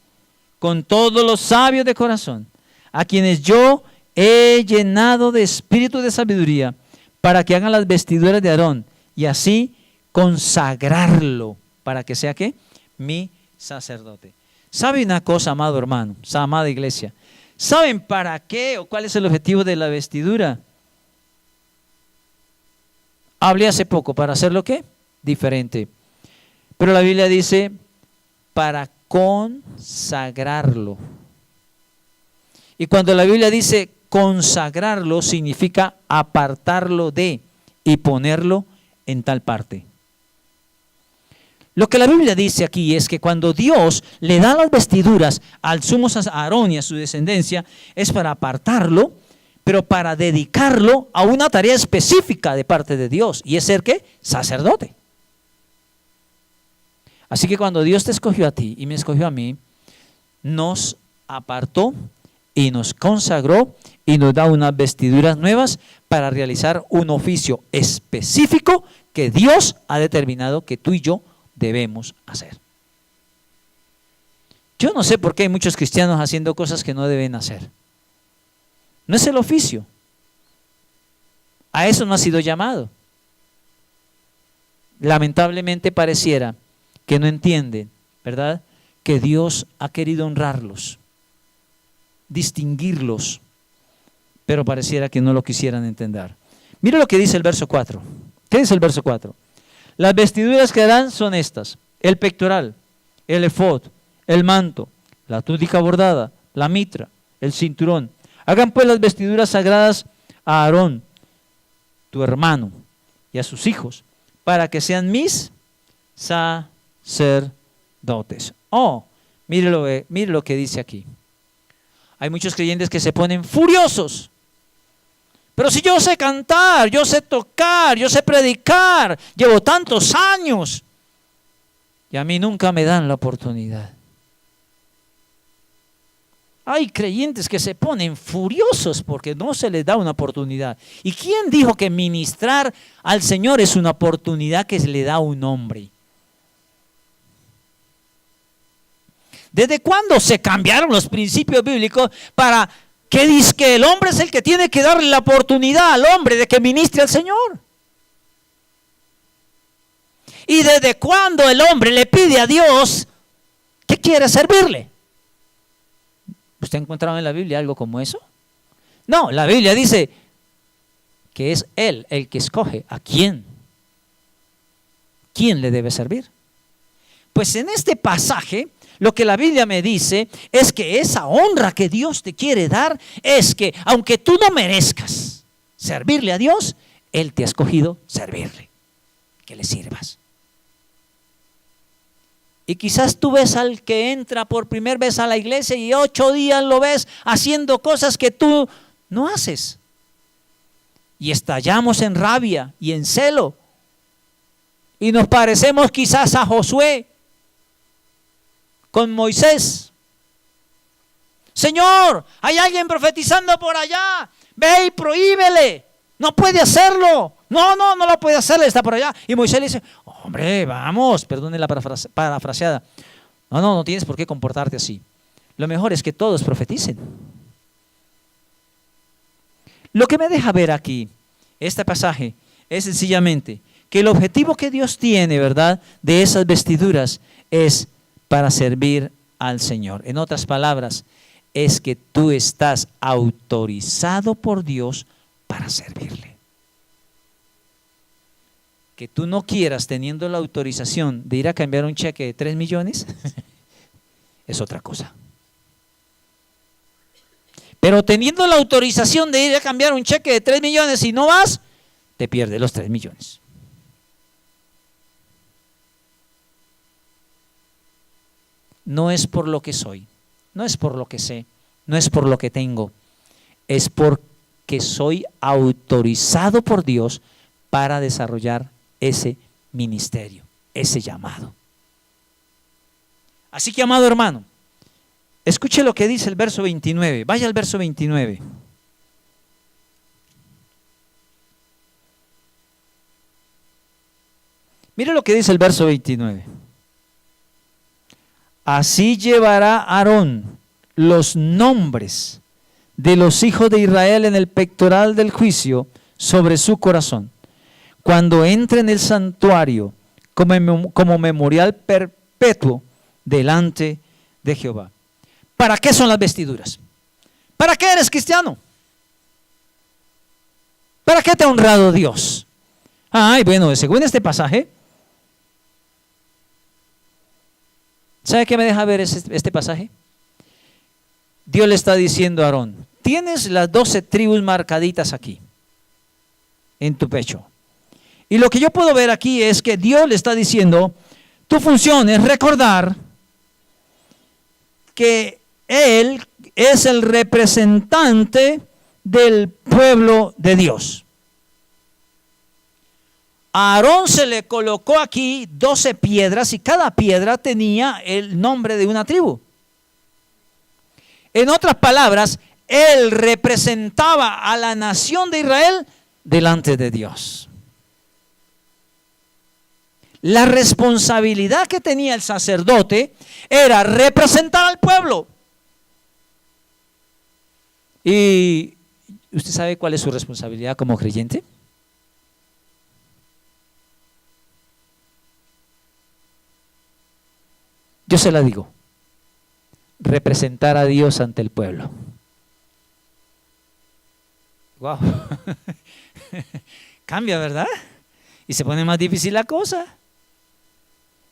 con todos los sabios de corazón, a quienes yo he llenado de espíritu de sabiduría, para que hagan las vestiduras de Aarón y así consagrarlo, para que sea ¿qué? Mi sacerdote. ¿Sabe una cosa, amado hermano, amada iglesia? ¿Saben para qué o cuál es el objetivo de la vestidura? Hablé hace poco, ¿para hacerlo qué? Diferente. Pero la Biblia dice, para consagrarlo. Y cuando la Biblia dice consagrarlo, significa apartarlo de y ponerlo en tal parte. Lo que la Biblia dice aquí es que cuando Dios le da las vestiduras al sumo Aarón y a su descendencia, es para apartarlo, pero para dedicarlo a una tarea específica de parte de Dios, y es ser ¿qué? Sacerdote. Así que cuando Dios te escogió a ti y me escogió a mí, nos apartó y nos consagró y nos da unas vestiduras nuevas para realizar un oficio específico que Dios ha determinado que tú y yo debemos hacer. Yo no sé por qué hay muchos cristianos haciendo cosas que no deben hacer. No es el oficio. A eso no ha sido llamado. Lamentablemente pareciera que no entienden, ¿verdad? Que Dios ha querido honrarlos, distinguirlos, pero pareciera que no lo quisieran entender. Mira lo que dice el verso 4. ¿Qué dice el verso 4? Las vestiduras que darán son estas: el pectoral, el efod, el manto, la túnica bordada, la mitra, el cinturón. Hagan pues las vestiduras sagradas a Aarón, tu hermano, y a sus hijos, para que sean mis sacerdotes. Oh, mire lo que dice aquí. Hay muchos creyentes que se ponen furiosos. Pero si yo sé cantar, yo sé tocar, yo sé predicar, llevo tantos años y a mí nunca me dan la oportunidad. Hay creyentes que se ponen furiosos porque no se les da una oportunidad. ¿Y quién dijo que ministrar al Señor es una oportunidad que se le da a un hombre? ¿Desde cuándo se cambiaron los principios bíblicos para que dice que el hombre es el que tiene que darle la oportunidad al hombre de que ministre al Señor? ¿Y desde cuándo el hombre le pide a Dios que quiere servirle? ¿Usted ha encontrado en la Biblia algo como eso? No, la Biblia dice que es Él el que escoge a quién le debe servir. Pues en este pasaje, lo que la Biblia me dice es que esa honra que Dios te quiere dar es que aunque tú no merezcas servirle a Dios, Él te ha escogido servirle, que le sirvas. Y quizás tú ves al que entra por primera vez a la iglesia y 8 días lo ves haciendo cosas que tú no haces. Y estallamos en rabia y en celo. Y nos parecemos quizás a Josué con Moisés. Señor, hay alguien profetizando por allá, ve y prohíbele, no puede hacerlo, no lo puede hacer, está por allá. Y Moisés le dice, hombre, vamos, perdone la parafraseada, no tienes por qué comportarte así, lo mejor es que todos profeticen. Lo que me deja ver aquí, este pasaje, es sencillamente que el objetivo que Dios tiene, ¿verdad?, de esas vestiduras es para servir al Señor. En otras palabras, es que tú estás autorizado por Dios para servirle. Que tú no quieras, teniendo la autorización de ir a cambiar un cheque de 3 millones, es otra cosa. Pero teniendo la autorización de ir a cambiar un cheque de 3 millones y no vas, te pierdes los 3 millones. No es por lo que soy, no es por lo que sé, no es por lo que tengo, es porque soy autorizado por Dios para desarrollar ese ministerio, ese llamado. Así que, amado hermano, escuche lo que dice el verso 29, vaya al verso 29. Mire lo que dice el verso 29. Así llevará Aarón los nombres de los hijos de Israel en el pectoral del juicio sobre su corazón, cuando entre en el santuario como memorial perpetuo delante de Jehová. ¿Para qué son las vestiduras? ¿Para qué eres cristiano? ¿Para qué te ha honrado Dios? Bueno, según este pasaje, ¿Sabe qué me deja ver este pasaje? Dios le está diciendo a Aarón, tienes las 12 tribus marcaditas aquí, en tu pecho. Y lo que yo puedo ver aquí es que Dios le está diciendo, tu función es recordar que Él es el representante del pueblo de Dios. A Aarón se le colocó aquí 12 piedras y cada piedra tenía el nombre de una tribu. En otras palabras, él representaba a la nación de Israel delante de Dios. La responsabilidad que tenía el sacerdote era representar al pueblo. ¿Y usted sabe cuál es su responsabilidad como creyente? Yo se la digo, representar a Dios ante el pueblo. Wow. Cambia, ¿verdad? Y se pone más difícil la cosa.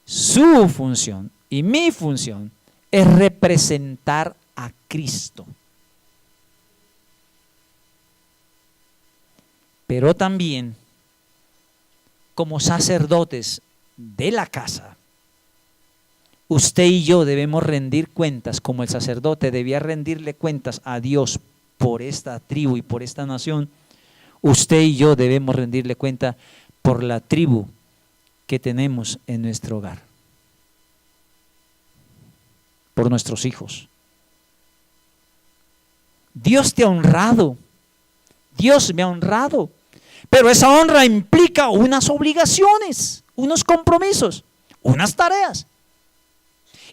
Su función y mi función es representar a Cristo. Pero también, como sacerdotes de la casa, usted y yo debemos rendir cuentas, como el sacerdote debía rendirle cuentas a Dios por esta tribu y por esta nación. Usted y yo debemos rendirle cuenta por la tribu que tenemos en nuestro hogar, por nuestros hijos. Dios te ha honrado, Dios me ha honrado, pero esa honra implica unas obligaciones, unos compromisos, unas tareas.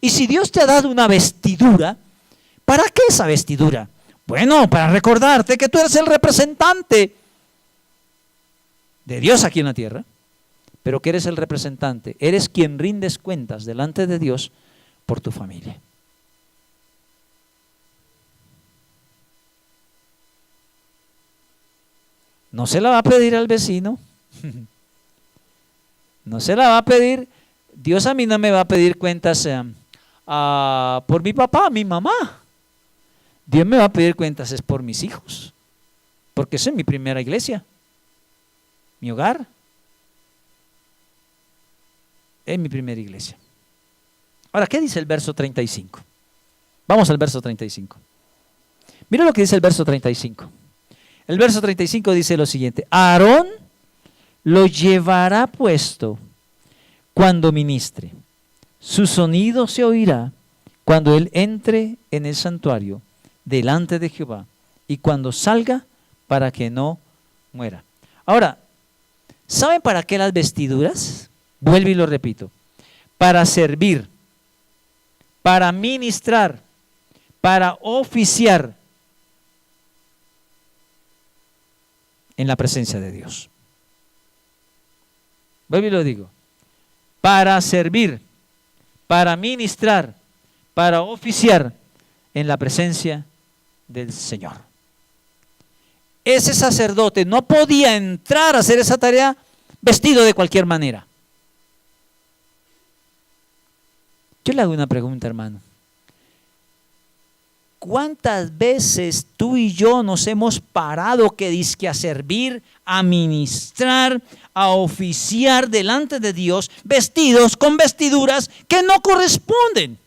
Y si Dios te ha dado una vestidura, ¿para qué esa vestidura? Bueno, para recordarte que tú eres el representante de Dios aquí en la tierra, pero que eres el representante, eres quien rindes cuentas delante de Dios por tu familia. No se la va a pedir al vecino, no se la va a pedir, Dios a mí no me va a pedir cuentas por mi papá, mi mamá. Dios me va a pedir cuentas es por mis hijos, porque esa es mi primera iglesia, mi hogar es mi primera iglesia. Ahora, ¿qué dice el verso 35? Vamos al verso 35. Mira lo que dice el verso 35. El verso 35 dice lo siguiente: Aarón lo llevará puesto cuando ministre. Su sonido se oirá cuando él entre en el santuario delante de Jehová y cuando salga, para que no muera. Ahora, ¿saben para qué las vestiduras? Vuelvo y lo repito. Para servir, para ministrar, para oficiar en la presencia de Dios. Vuelvo y lo digo. Para servir, para ministrar, para oficiar en la presencia del Señor. Ese sacerdote no podía entrar a hacer esa tarea vestido de cualquier manera. Yo le hago una pregunta, hermano. ¿Cuántas veces tú y yo nos hemos parado que dizque a servir, a ministrar, a oficiar delante de Dios, vestidos con vestiduras que no corresponden?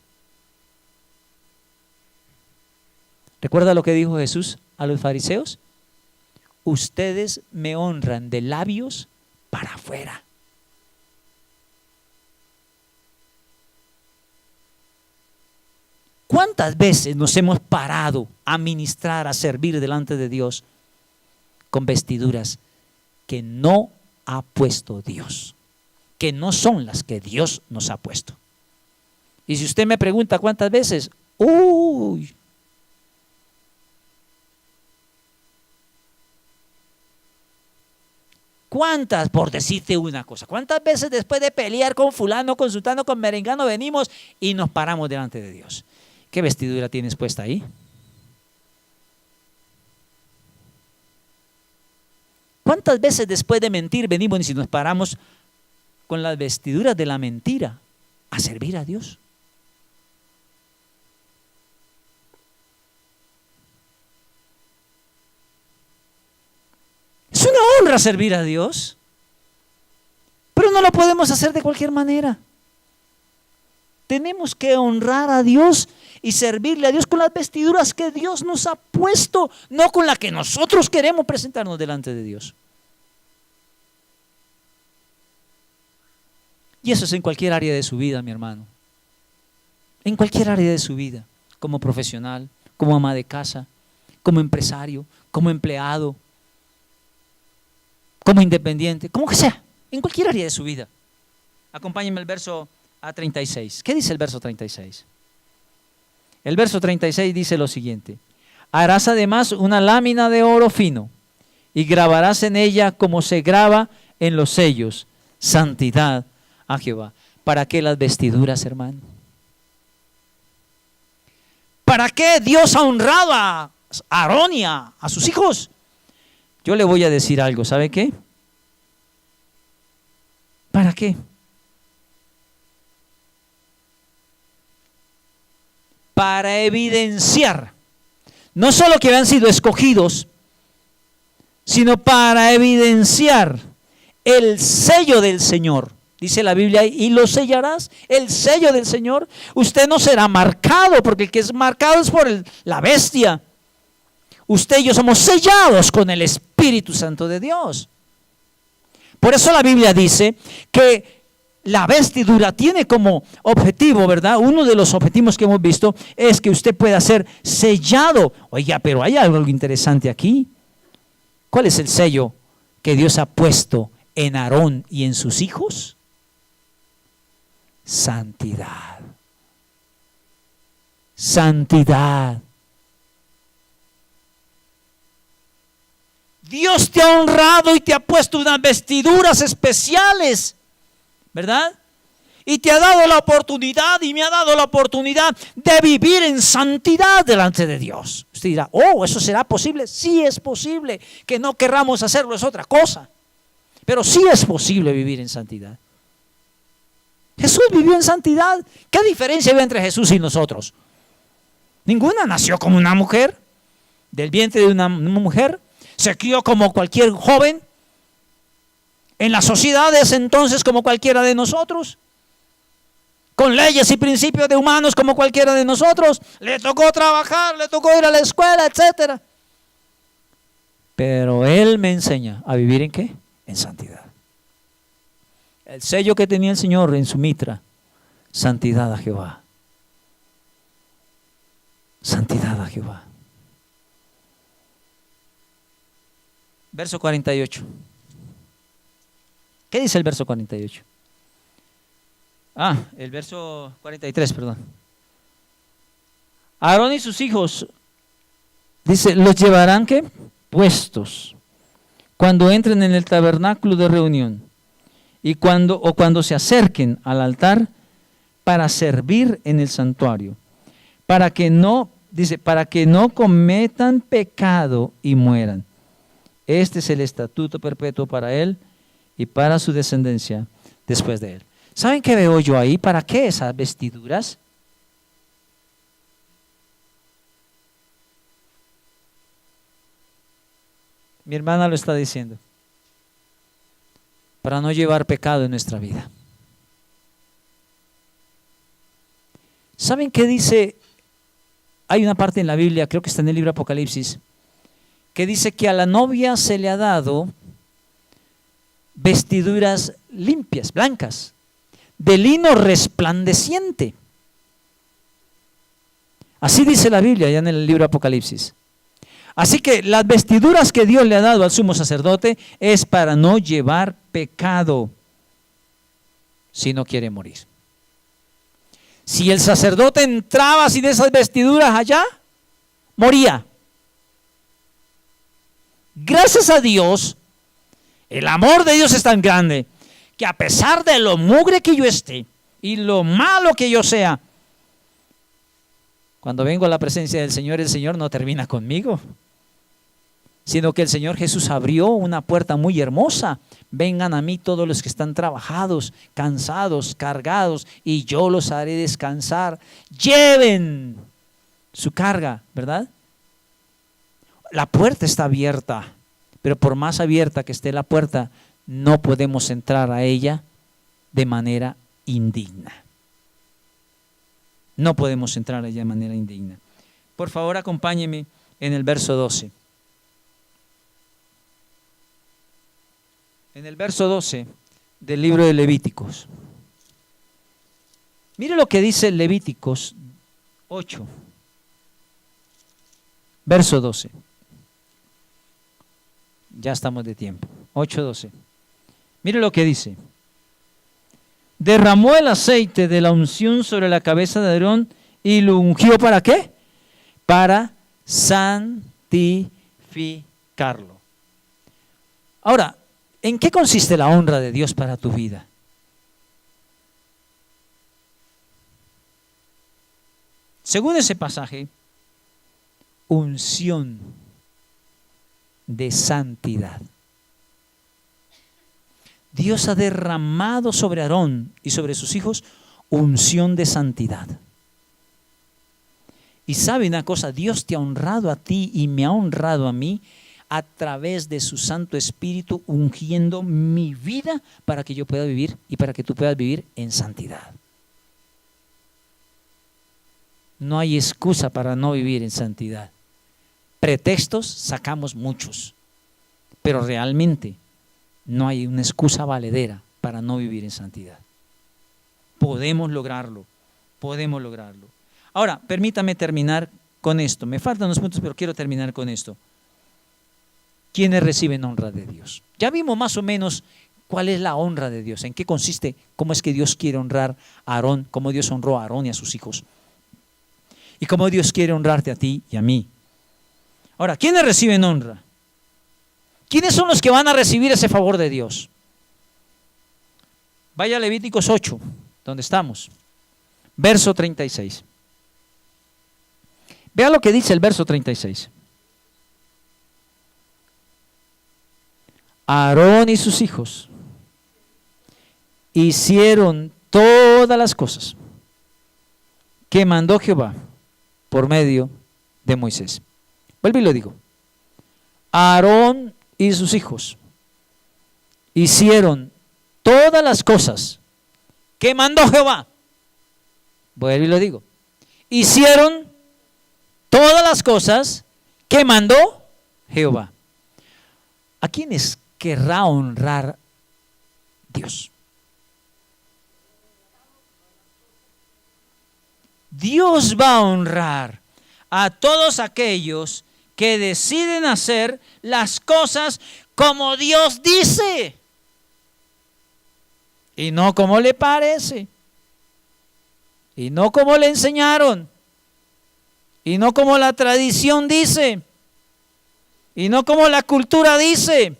¿Recuerda lo que dijo Jesús a los fariseos? Ustedes me honran de labios para afuera. ¿Cuántas veces nos hemos parado a ministrar, a servir delante de Dios con vestiduras que no ha puesto Dios, que no son las que Dios nos ha puesto? Y si usted me pregunta cuántas veces, uy, ¿cuántas, por decirte una cosa, cuántas veces después de pelear con fulano, con sultano, con merengano, venimos y nos paramos delante de Dios? ¿Qué vestidura tienes puesta ahí? ¿Cuántas veces después de mentir venimos y nos paramos con las vestiduras de la mentira a servir a Dios? para servir a Dios. Pero no lo podemos hacer de cualquier manera. Tenemos que honrar a Dios y servirle a Dios con las vestiduras que Dios nos ha puesto, no con la que nosotros queremos presentarnos delante de Dios. Y eso es en cualquier área de su vida, mi hermano. En cualquier área de su vida, como profesional, como ama de casa, como empresario, como empleado, como independiente, como que sea, en cualquier área de su vida. Acompáñenme al verso A36. ¿Qué dice el verso 36? El verso 36 dice lo siguiente: harás además una lámina de oro fino y grabarás en ella como se graba en los sellos, santidad a Jehová. ¿Para qué las vestiduras, hermano? ¿Para qué Dios ha honrado a Aarón y a sus hijos? Yo le voy a decir algo, ¿sabe qué? ¿Para qué? Para evidenciar, no solo que habían sido escogidos, sino para evidenciar el sello del Señor. Dice la Biblia, y lo sellarás, el sello del Señor. Usted no será marcado, porque el que es marcado es por la bestia. Usted y yo somos sellados con el Espíritu Santo de Dios. Por eso la Biblia dice que la vestidura tiene como objetivo, ¿verdad? Uno de los objetivos que hemos visto es que usted pueda ser sellado. Oiga, pero hay algo interesante aquí. ¿Cuál es el sello que Dios ha puesto en Aarón y en sus hijos? Santidad. Santidad. Dios te ha honrado y te ha puesto unas vestiduras especiales, ¿verdad? Y te ha dado la oportunidad, y me ha dado la oportunidad de vivir en santidad delante de Dios. Usted dirá, oh, ¿eso será posible? Sí es posible. Que no querramos hacerlo es otra cosa. Pero sí es posible vivir en santidad. Jesús vivió en santidad. ¿Qué diferencia había entre Jesús y nosotros? Ninguna. Nació como una mujer, del vientre de una mujer. Se crió como cualquier joven. En las sociedades entonces como cualquiera de nosotros. Con leyes y principios de humanos como cualquiera de nosotros. Le tocó trabajar, le tocó ir a la escuela, etc. Pero Él me enseña a vivir ¿en qué? En santidad. El sello que tenía el Señor en su mitra: santidad a Jehová. Santidad a Jehová. Verso 48. ¿Qué dice el verso 48? El verso 43, perdón. Aarón y sus hijos, dice, los llevarán ¿qué? Puestos cuando entren en el tabernáculo de reunión y cuando se acerquen al altar para servir en el santuario, para que no cometan pecado y mueran. Este es el estatuto perpetuo para él y para su descendencia después de él. ¿Saben qué veo yo ahí? ¿Para qué esas vestiduras? Mi hermana lo está diciendo. Para no llevar pecado en nuestra vida. ¿Saben qué dice? Hay una parte en la Biblia, creo que está en el libro Apocalipsis, que dice que a la novia se le ha dado vestiduras limpias, blancas, de lino resplandeciente. Así dice la Biblia ya en el libro Apocalipsis. Así que las vestiduras que Dios le ha dado al sumo sacerdote es para no llevar pecado si no quiere morir. Si el sacerdote entraba sin esas vestiduras allá, moría. Gracias a Dios, el amor de Dios es tan grande que a pesar de lo mugre que yo esté y lo malo que yo sea, cuando vengo a la presencia del Señor, el Señor no termina conmigo, sino que el Señor Jesús abrió una puerta muy hermosa. Vengan a mí todos los que están trabajados, cansados, cargados, y yo los haré descansar. Lleven su carga, ¿verdad? La puerta está abierta pero por más abierta que esté la puerta, no podemos entrar a ella de manera indigna. No podemos entrar a ella de manera indigna. Por favor, acompáñeme en el verso 12. En el verso 12 del libro de Levíticos. Mire lo que dice Levíticos 8, verso 12. Ya estamos de tiempo. 8:12. Mire lo que dice. Derramó el aceite de la unción sobre la cabeza de Aarón y lo ungió ¿para qué? Para santificarlo. Ahora, ¿en qué consiste la honra de Dios para tu vida? Según ese pasaje, unción de santidad. Dios ha derramado sobre Aarón y sobre sus hijos unción de santidad. Y sabe una cosa, Dios te ha honrado a ti y me ha honrado a mí a través de su Santo Espíritu, ungiendo mi vida para que yo pueda vivir y para que tú puedas vivir en santidad. No hay excusa para no vivir en santidad. Pretextos sacamos muchos, pero realmente no hay una excusa valedera para no vivir en santidad. Podemos lograrlo, podemos lograrlo. Ahora, permítame terminar con esto. Me faltan unos puntos, pero quiero terminar con esto. ¿Quiénes reciben honra de Dios? Ya vimos más o menos cuál es la honra de Dios, en qué consiste, cómo es que Dios quiere honrar a Aarón, cómo Dios honró a Aarón y a sus hijos. Y cómo Dios quiere honrarte a ti y a mí. Ahora, ¿quiénes reciben honra? ¿Quiénes son los que van a recibir ese favor de Dios? Vaya a Levíticos 8, donde estamos. Verso 36. Vea lo que dice el verso 36. Aarón y sus hijos hicieron todas las cosas que mandó Jehová por medio de Moisés. Vuelvo y lo digo. Aarón y sus hijos hicieron todas las cosas que mandó Jehová. Vuelvo y lo digo. Hicieron todas las cosas que mandó Jehová. ¿A quiénes querrá honrar Dios? Dios va a honrar a todos aquellos que deciden hacer las cosas como Dios dice y no como le parece y no como le enseñaron y no como la tradición dice y no como la cultura dice.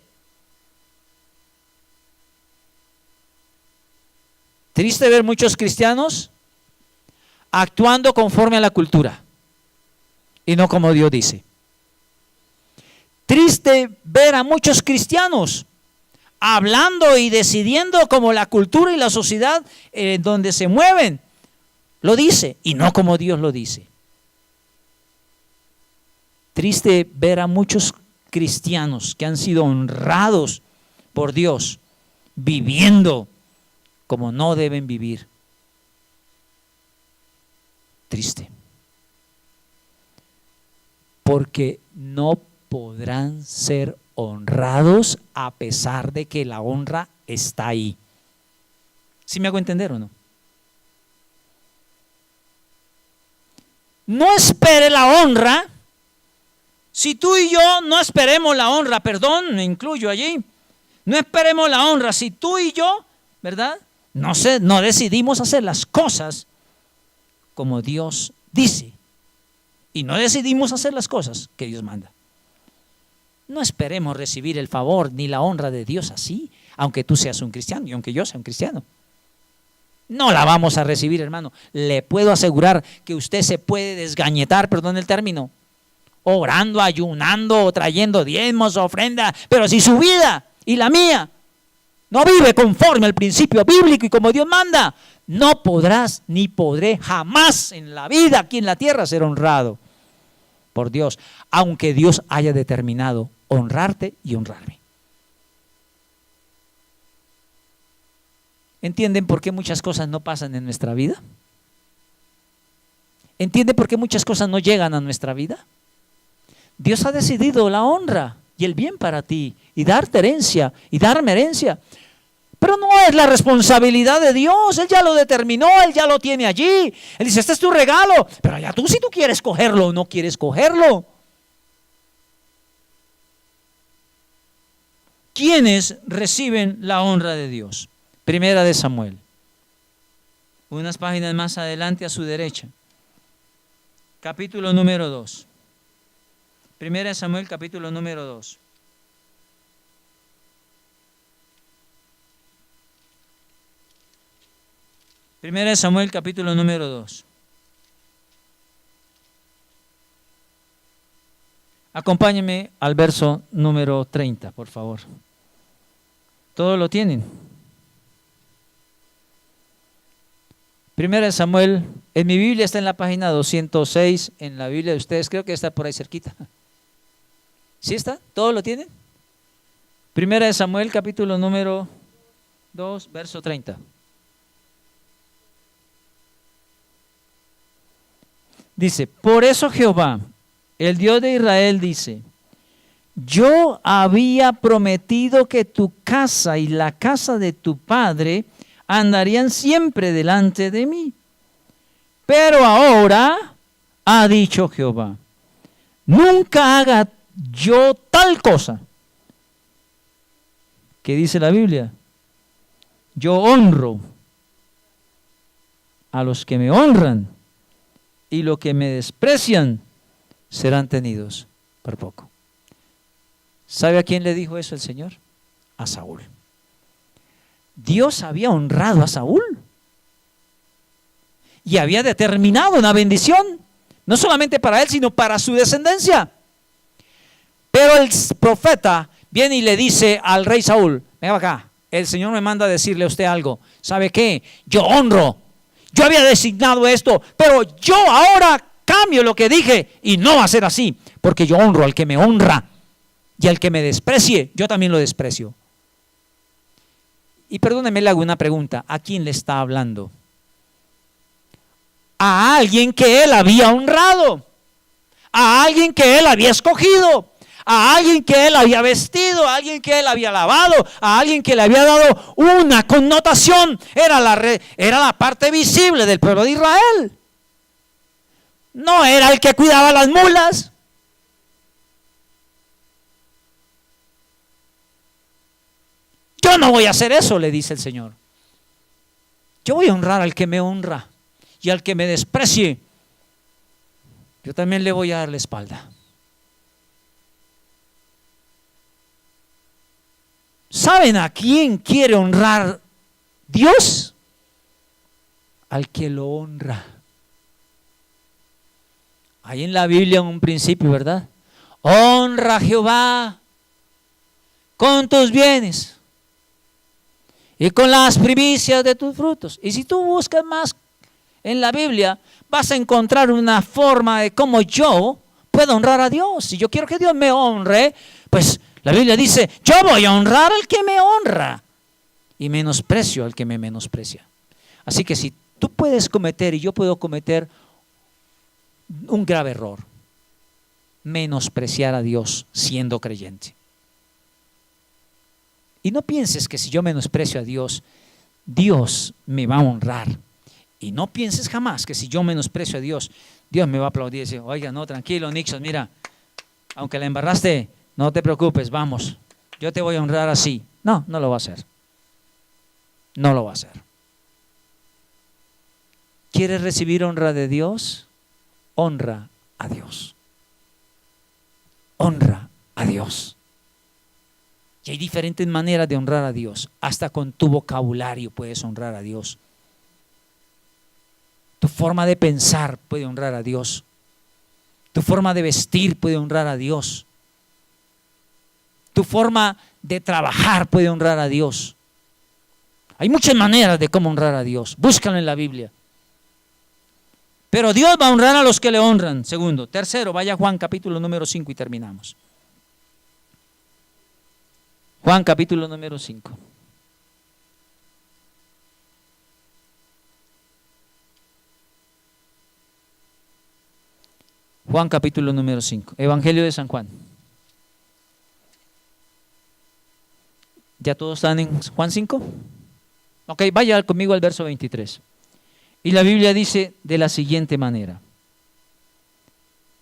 Triste ver muchos cristianos actuando conforme a la cultura y no como Dios dice. Triste ver a muchos cristianos hablando y decidiendo como la cultura y la sociedad donde se mueven lo dice y no como Dios lo dice. Triste ver a muchos cristianos que han sido honrados por Dios viviendo como no deben vivir. Triste. Porque no podrán ser honrados a pesar de que la honra está ahí. ¿Sí me hago entender o no? No espere la honra. Si tú y yo no esperemos la honra, perdón, me incluyo allí. No esperemos la honra. Si tú y yo, ¿verdad? No decidimos hacer las cosas como Dios dice. Y no decidimos hacer las cosas que Dios manda. No esperemos recibir el favor ni la honra de Dios así, aunque tú seas un cristiano y aunque yo sea un cristiano. No la vamos a recibir, hermano. Le puedo asegurar que usted se puede desgañetar, perdón el término, orando, ayunando, trayendo diezmos, ofrenda, pero si su vida y la mía no vive conforme al principio bíblico y como Dios manda, no podrás ni podré jamás en la vida aquí en la tierra ser honrado por Dios, aunque Dios haya determinado honrarte y honrarme. ¿Entienden por qué muchas cosas no pasan en nuestra vida? ¿Entienden por qué muchas cosas no llegan a nuestra vida? Dios ha decidido la honra y el bien para ti, y darte herencia, y darme herencia. Pero no es la responsabilidad de Dios. Él ya lo determinó, Él ya lo tiene allí. Él dice, este es tu regalo, pero ya tú si tú quieres cogerlo o no quieres cogerlo. ¿Quiénes reciben la honra de Dios? Primera de Samuel. Unas páginas más adelante a su derecha. Capítulo número 2. Primera de Samuel, capítulo número 2. Primera de Samuel, capítulo número 2. Acompáñenme al verso número 30, por favor. ¿Todos lo tienen? Primera de Samuel, en mi Biblia está en la página 206, en la Biblia de ustedes creo que está por ahí cerquita. ¿Sí está? ¿Todos lo tienen? Primera de Samuel, capítulo número 2, verso 30. Dice, por eso Jehová, el Dios de Israel, dice, yo había prometido que tu casa y la casa de tu padre andarían siempre delante de mí. Pero ahora, ha dicho Jehová, nunca haga yo tal cosa. ¿Qué dice la Biblia? Yo honro a los que me honran, y los que me desprecian serán tenidos por poco. ¿Sabe a quién le dijo eso el Señor? A Saúl. Dios había honrado a Saúl y había determinado una bendición, no solamente para él, sino para su descendencia. Pero el profeta viene y le dice al rey Saúl, venga acá, el Señor me manda a decirle a usted algo. ¿Sabe qué? Yo honro. Yo había designado esto, pero yo ahora cambio lo que dije y no va a ser así, porque yo honro al que me honra y al que me desprecie, yo también lo desprecio. Y perdóneme, le hago una pregunta, ¿a quién le está hablando? A alguien que él había honrado, a alguien que él había escogido, a alguien que él había vestido, a alguien que él había lavado, a alguien que le había dado una connotación. Era la parte visible del pueblo de Israel. No era el que cuidaba las mulas. Yo no voy a hacer eso, le dice el Señor. Yo voy a honrar al que me honra, y al que me desprecie, yo también le voy a dar la espalda. ¿Saben a quién quiere honrar Dios? Al que lo honra. Ahí en la Biblia en un principio, ¿verdad? Honra a Jehová con tus bienes y con las primicias de tus frutos. Y si tú buscas más en la Biblia, vas a encontrar una forma de cómo yo puedo honrar a Dios. Si yo quiero que Dios me honre, pues la Biblia dice, yo voy a honrar al que me honra y menosprecio al que me menosprecia. Así que si tú puedes cometer y yo puedo cometer un grave error, menospreciar a Dios siendo creyente. Y no pienses que si yo menosprecio a Dios, Dios me va a honrar. Y no pienses jamás que si yo menosprecio a Dios, Dios me va a aplaudir y decir, oiga, no, tranquilo, Nixon, mira, aunque la embarraste, no te preocupes, vamos, yo te voy a honrar así. No, no lo va a hacer. No lo va a hacer. ¿Quieres recibir honra de Dios? Honra a Dios. Honra a Dios. Y hay diferentes maneras de honrar a Dios. Hasta con tu vocabulario puedes honrar a Dios. Tu forma de pensar puede honrar a Dios. Tu forma de vestir puede honrar a Dios. Tu forma de trabajar puede honrar a Dios. Hay muchas maneras de cómo honrar a Dios. Búscalo en la Biblia. Pero Dios va a honrar a los que le honran. Segundo. Tercero, vaya a Juan capítulo número 5 y terminamos. Juan capítulo número 5. Juan capítulo número 5. Evangelio de San Juan. ¿Ya todos están en Juan 5? Ok, vaya conmigo al verso 23. Y la Biblia dice de la siguiente manera.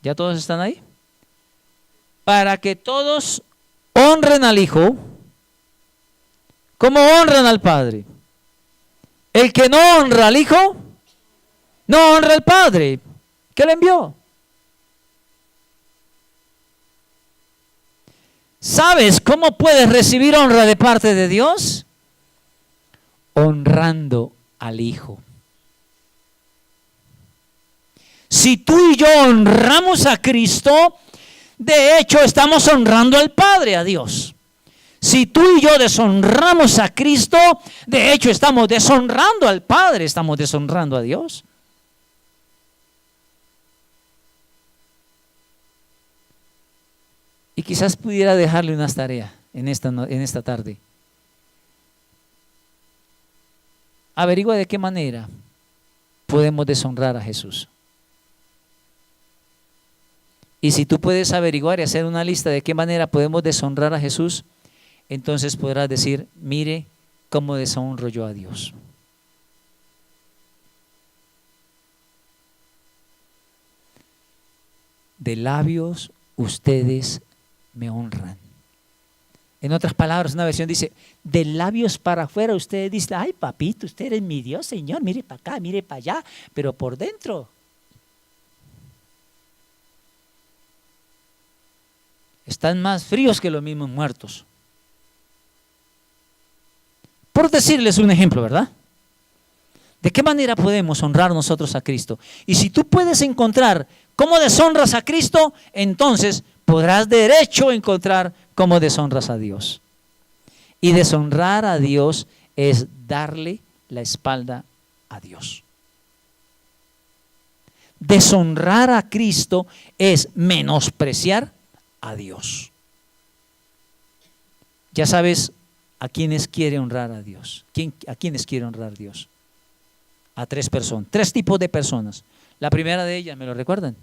¿Ya todos están ahí? Para que todos honren al Hijo como honran al Padre. El que no honra al Hijo, no honra al Padre que le envió. ¿Sabes cómo puedes recibir honra de parte de Dios? Honrando al Hijo. Si tú y yo honramos a Cristo, de hecho estamos honrando al Padre, a Dios. Si tú y yo deshonramos a Cristo, de hecho estamos deshonrando al Padre, estamos deshonrando a Dios. Y quizás pudiera dejarle unas tareas en esta tarde. Averigua de qué manera podemos deshonrar a Jesús. Y si tú puedes averiguar y hacer una lista de qué manera podemos deshonrar a Jesús, entonces podrás decir, mire cómo deshonro yo a Dios. De labios ustedes me honran. En otras palabras, una versión dice, de labios para afuera ustedes dicen, ay papito, usted es mi Dios, Señor, mire para acá, mire para allá, pero por dentro están más fríos que los mismos muertos. Por decirles un ejemplo, ¿verdad? ¿De qué manera podemos honrar nosotros a Cristo? Y si tú puedes encontrar cómo deshonras a Cristo, entonces podrás derecho encontrar cómo deshonras a Dios. Y deshonrar a Dios es darle la espalda a Dios. Deshonrar a Cristo es menospreciar a Dios. Ya sabes a quiénes quiere honrar a Dios. ¿A quiénes quiere honrar Dios? A tres personas, tres tipos de personas. La primera de ellas, ¿me lo recuerdan?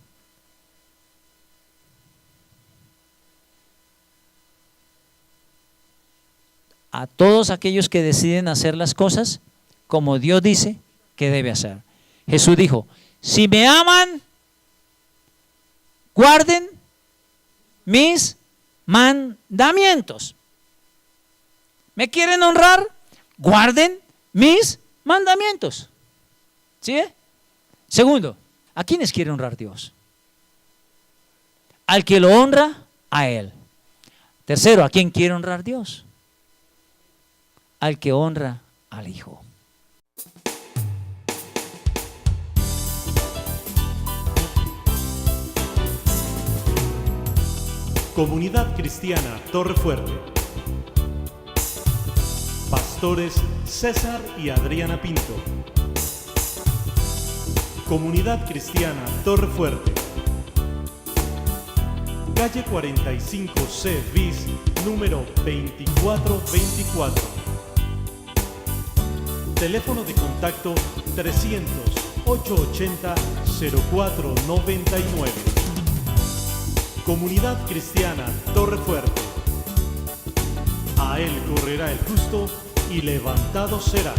A todos aquellos que deciden hacer las cosas como Dios dice que debe hacer. Jesús dijo, si me aman, guarden mis mandamientos. ¿Me quieren honrar? Guarden mis mandamientos. ¿Sí? Segundo, ¿a quiénes quiere honrar Dios? Al que lo honra, a Él. Tercero, ¿a quién quiere honrar Dios? Al que honra al Hijo. Comunidad Cristiana Torre Fuerte. Pastores César y Adriana Pinto. Comunidad Cristiana Torre Fuerte. Calle 45C bis, número 2424. Teléfono de contacto 300-880-0499. Comunidad Cristiana Torre Fuerte. A él correrá el justo y levantado será.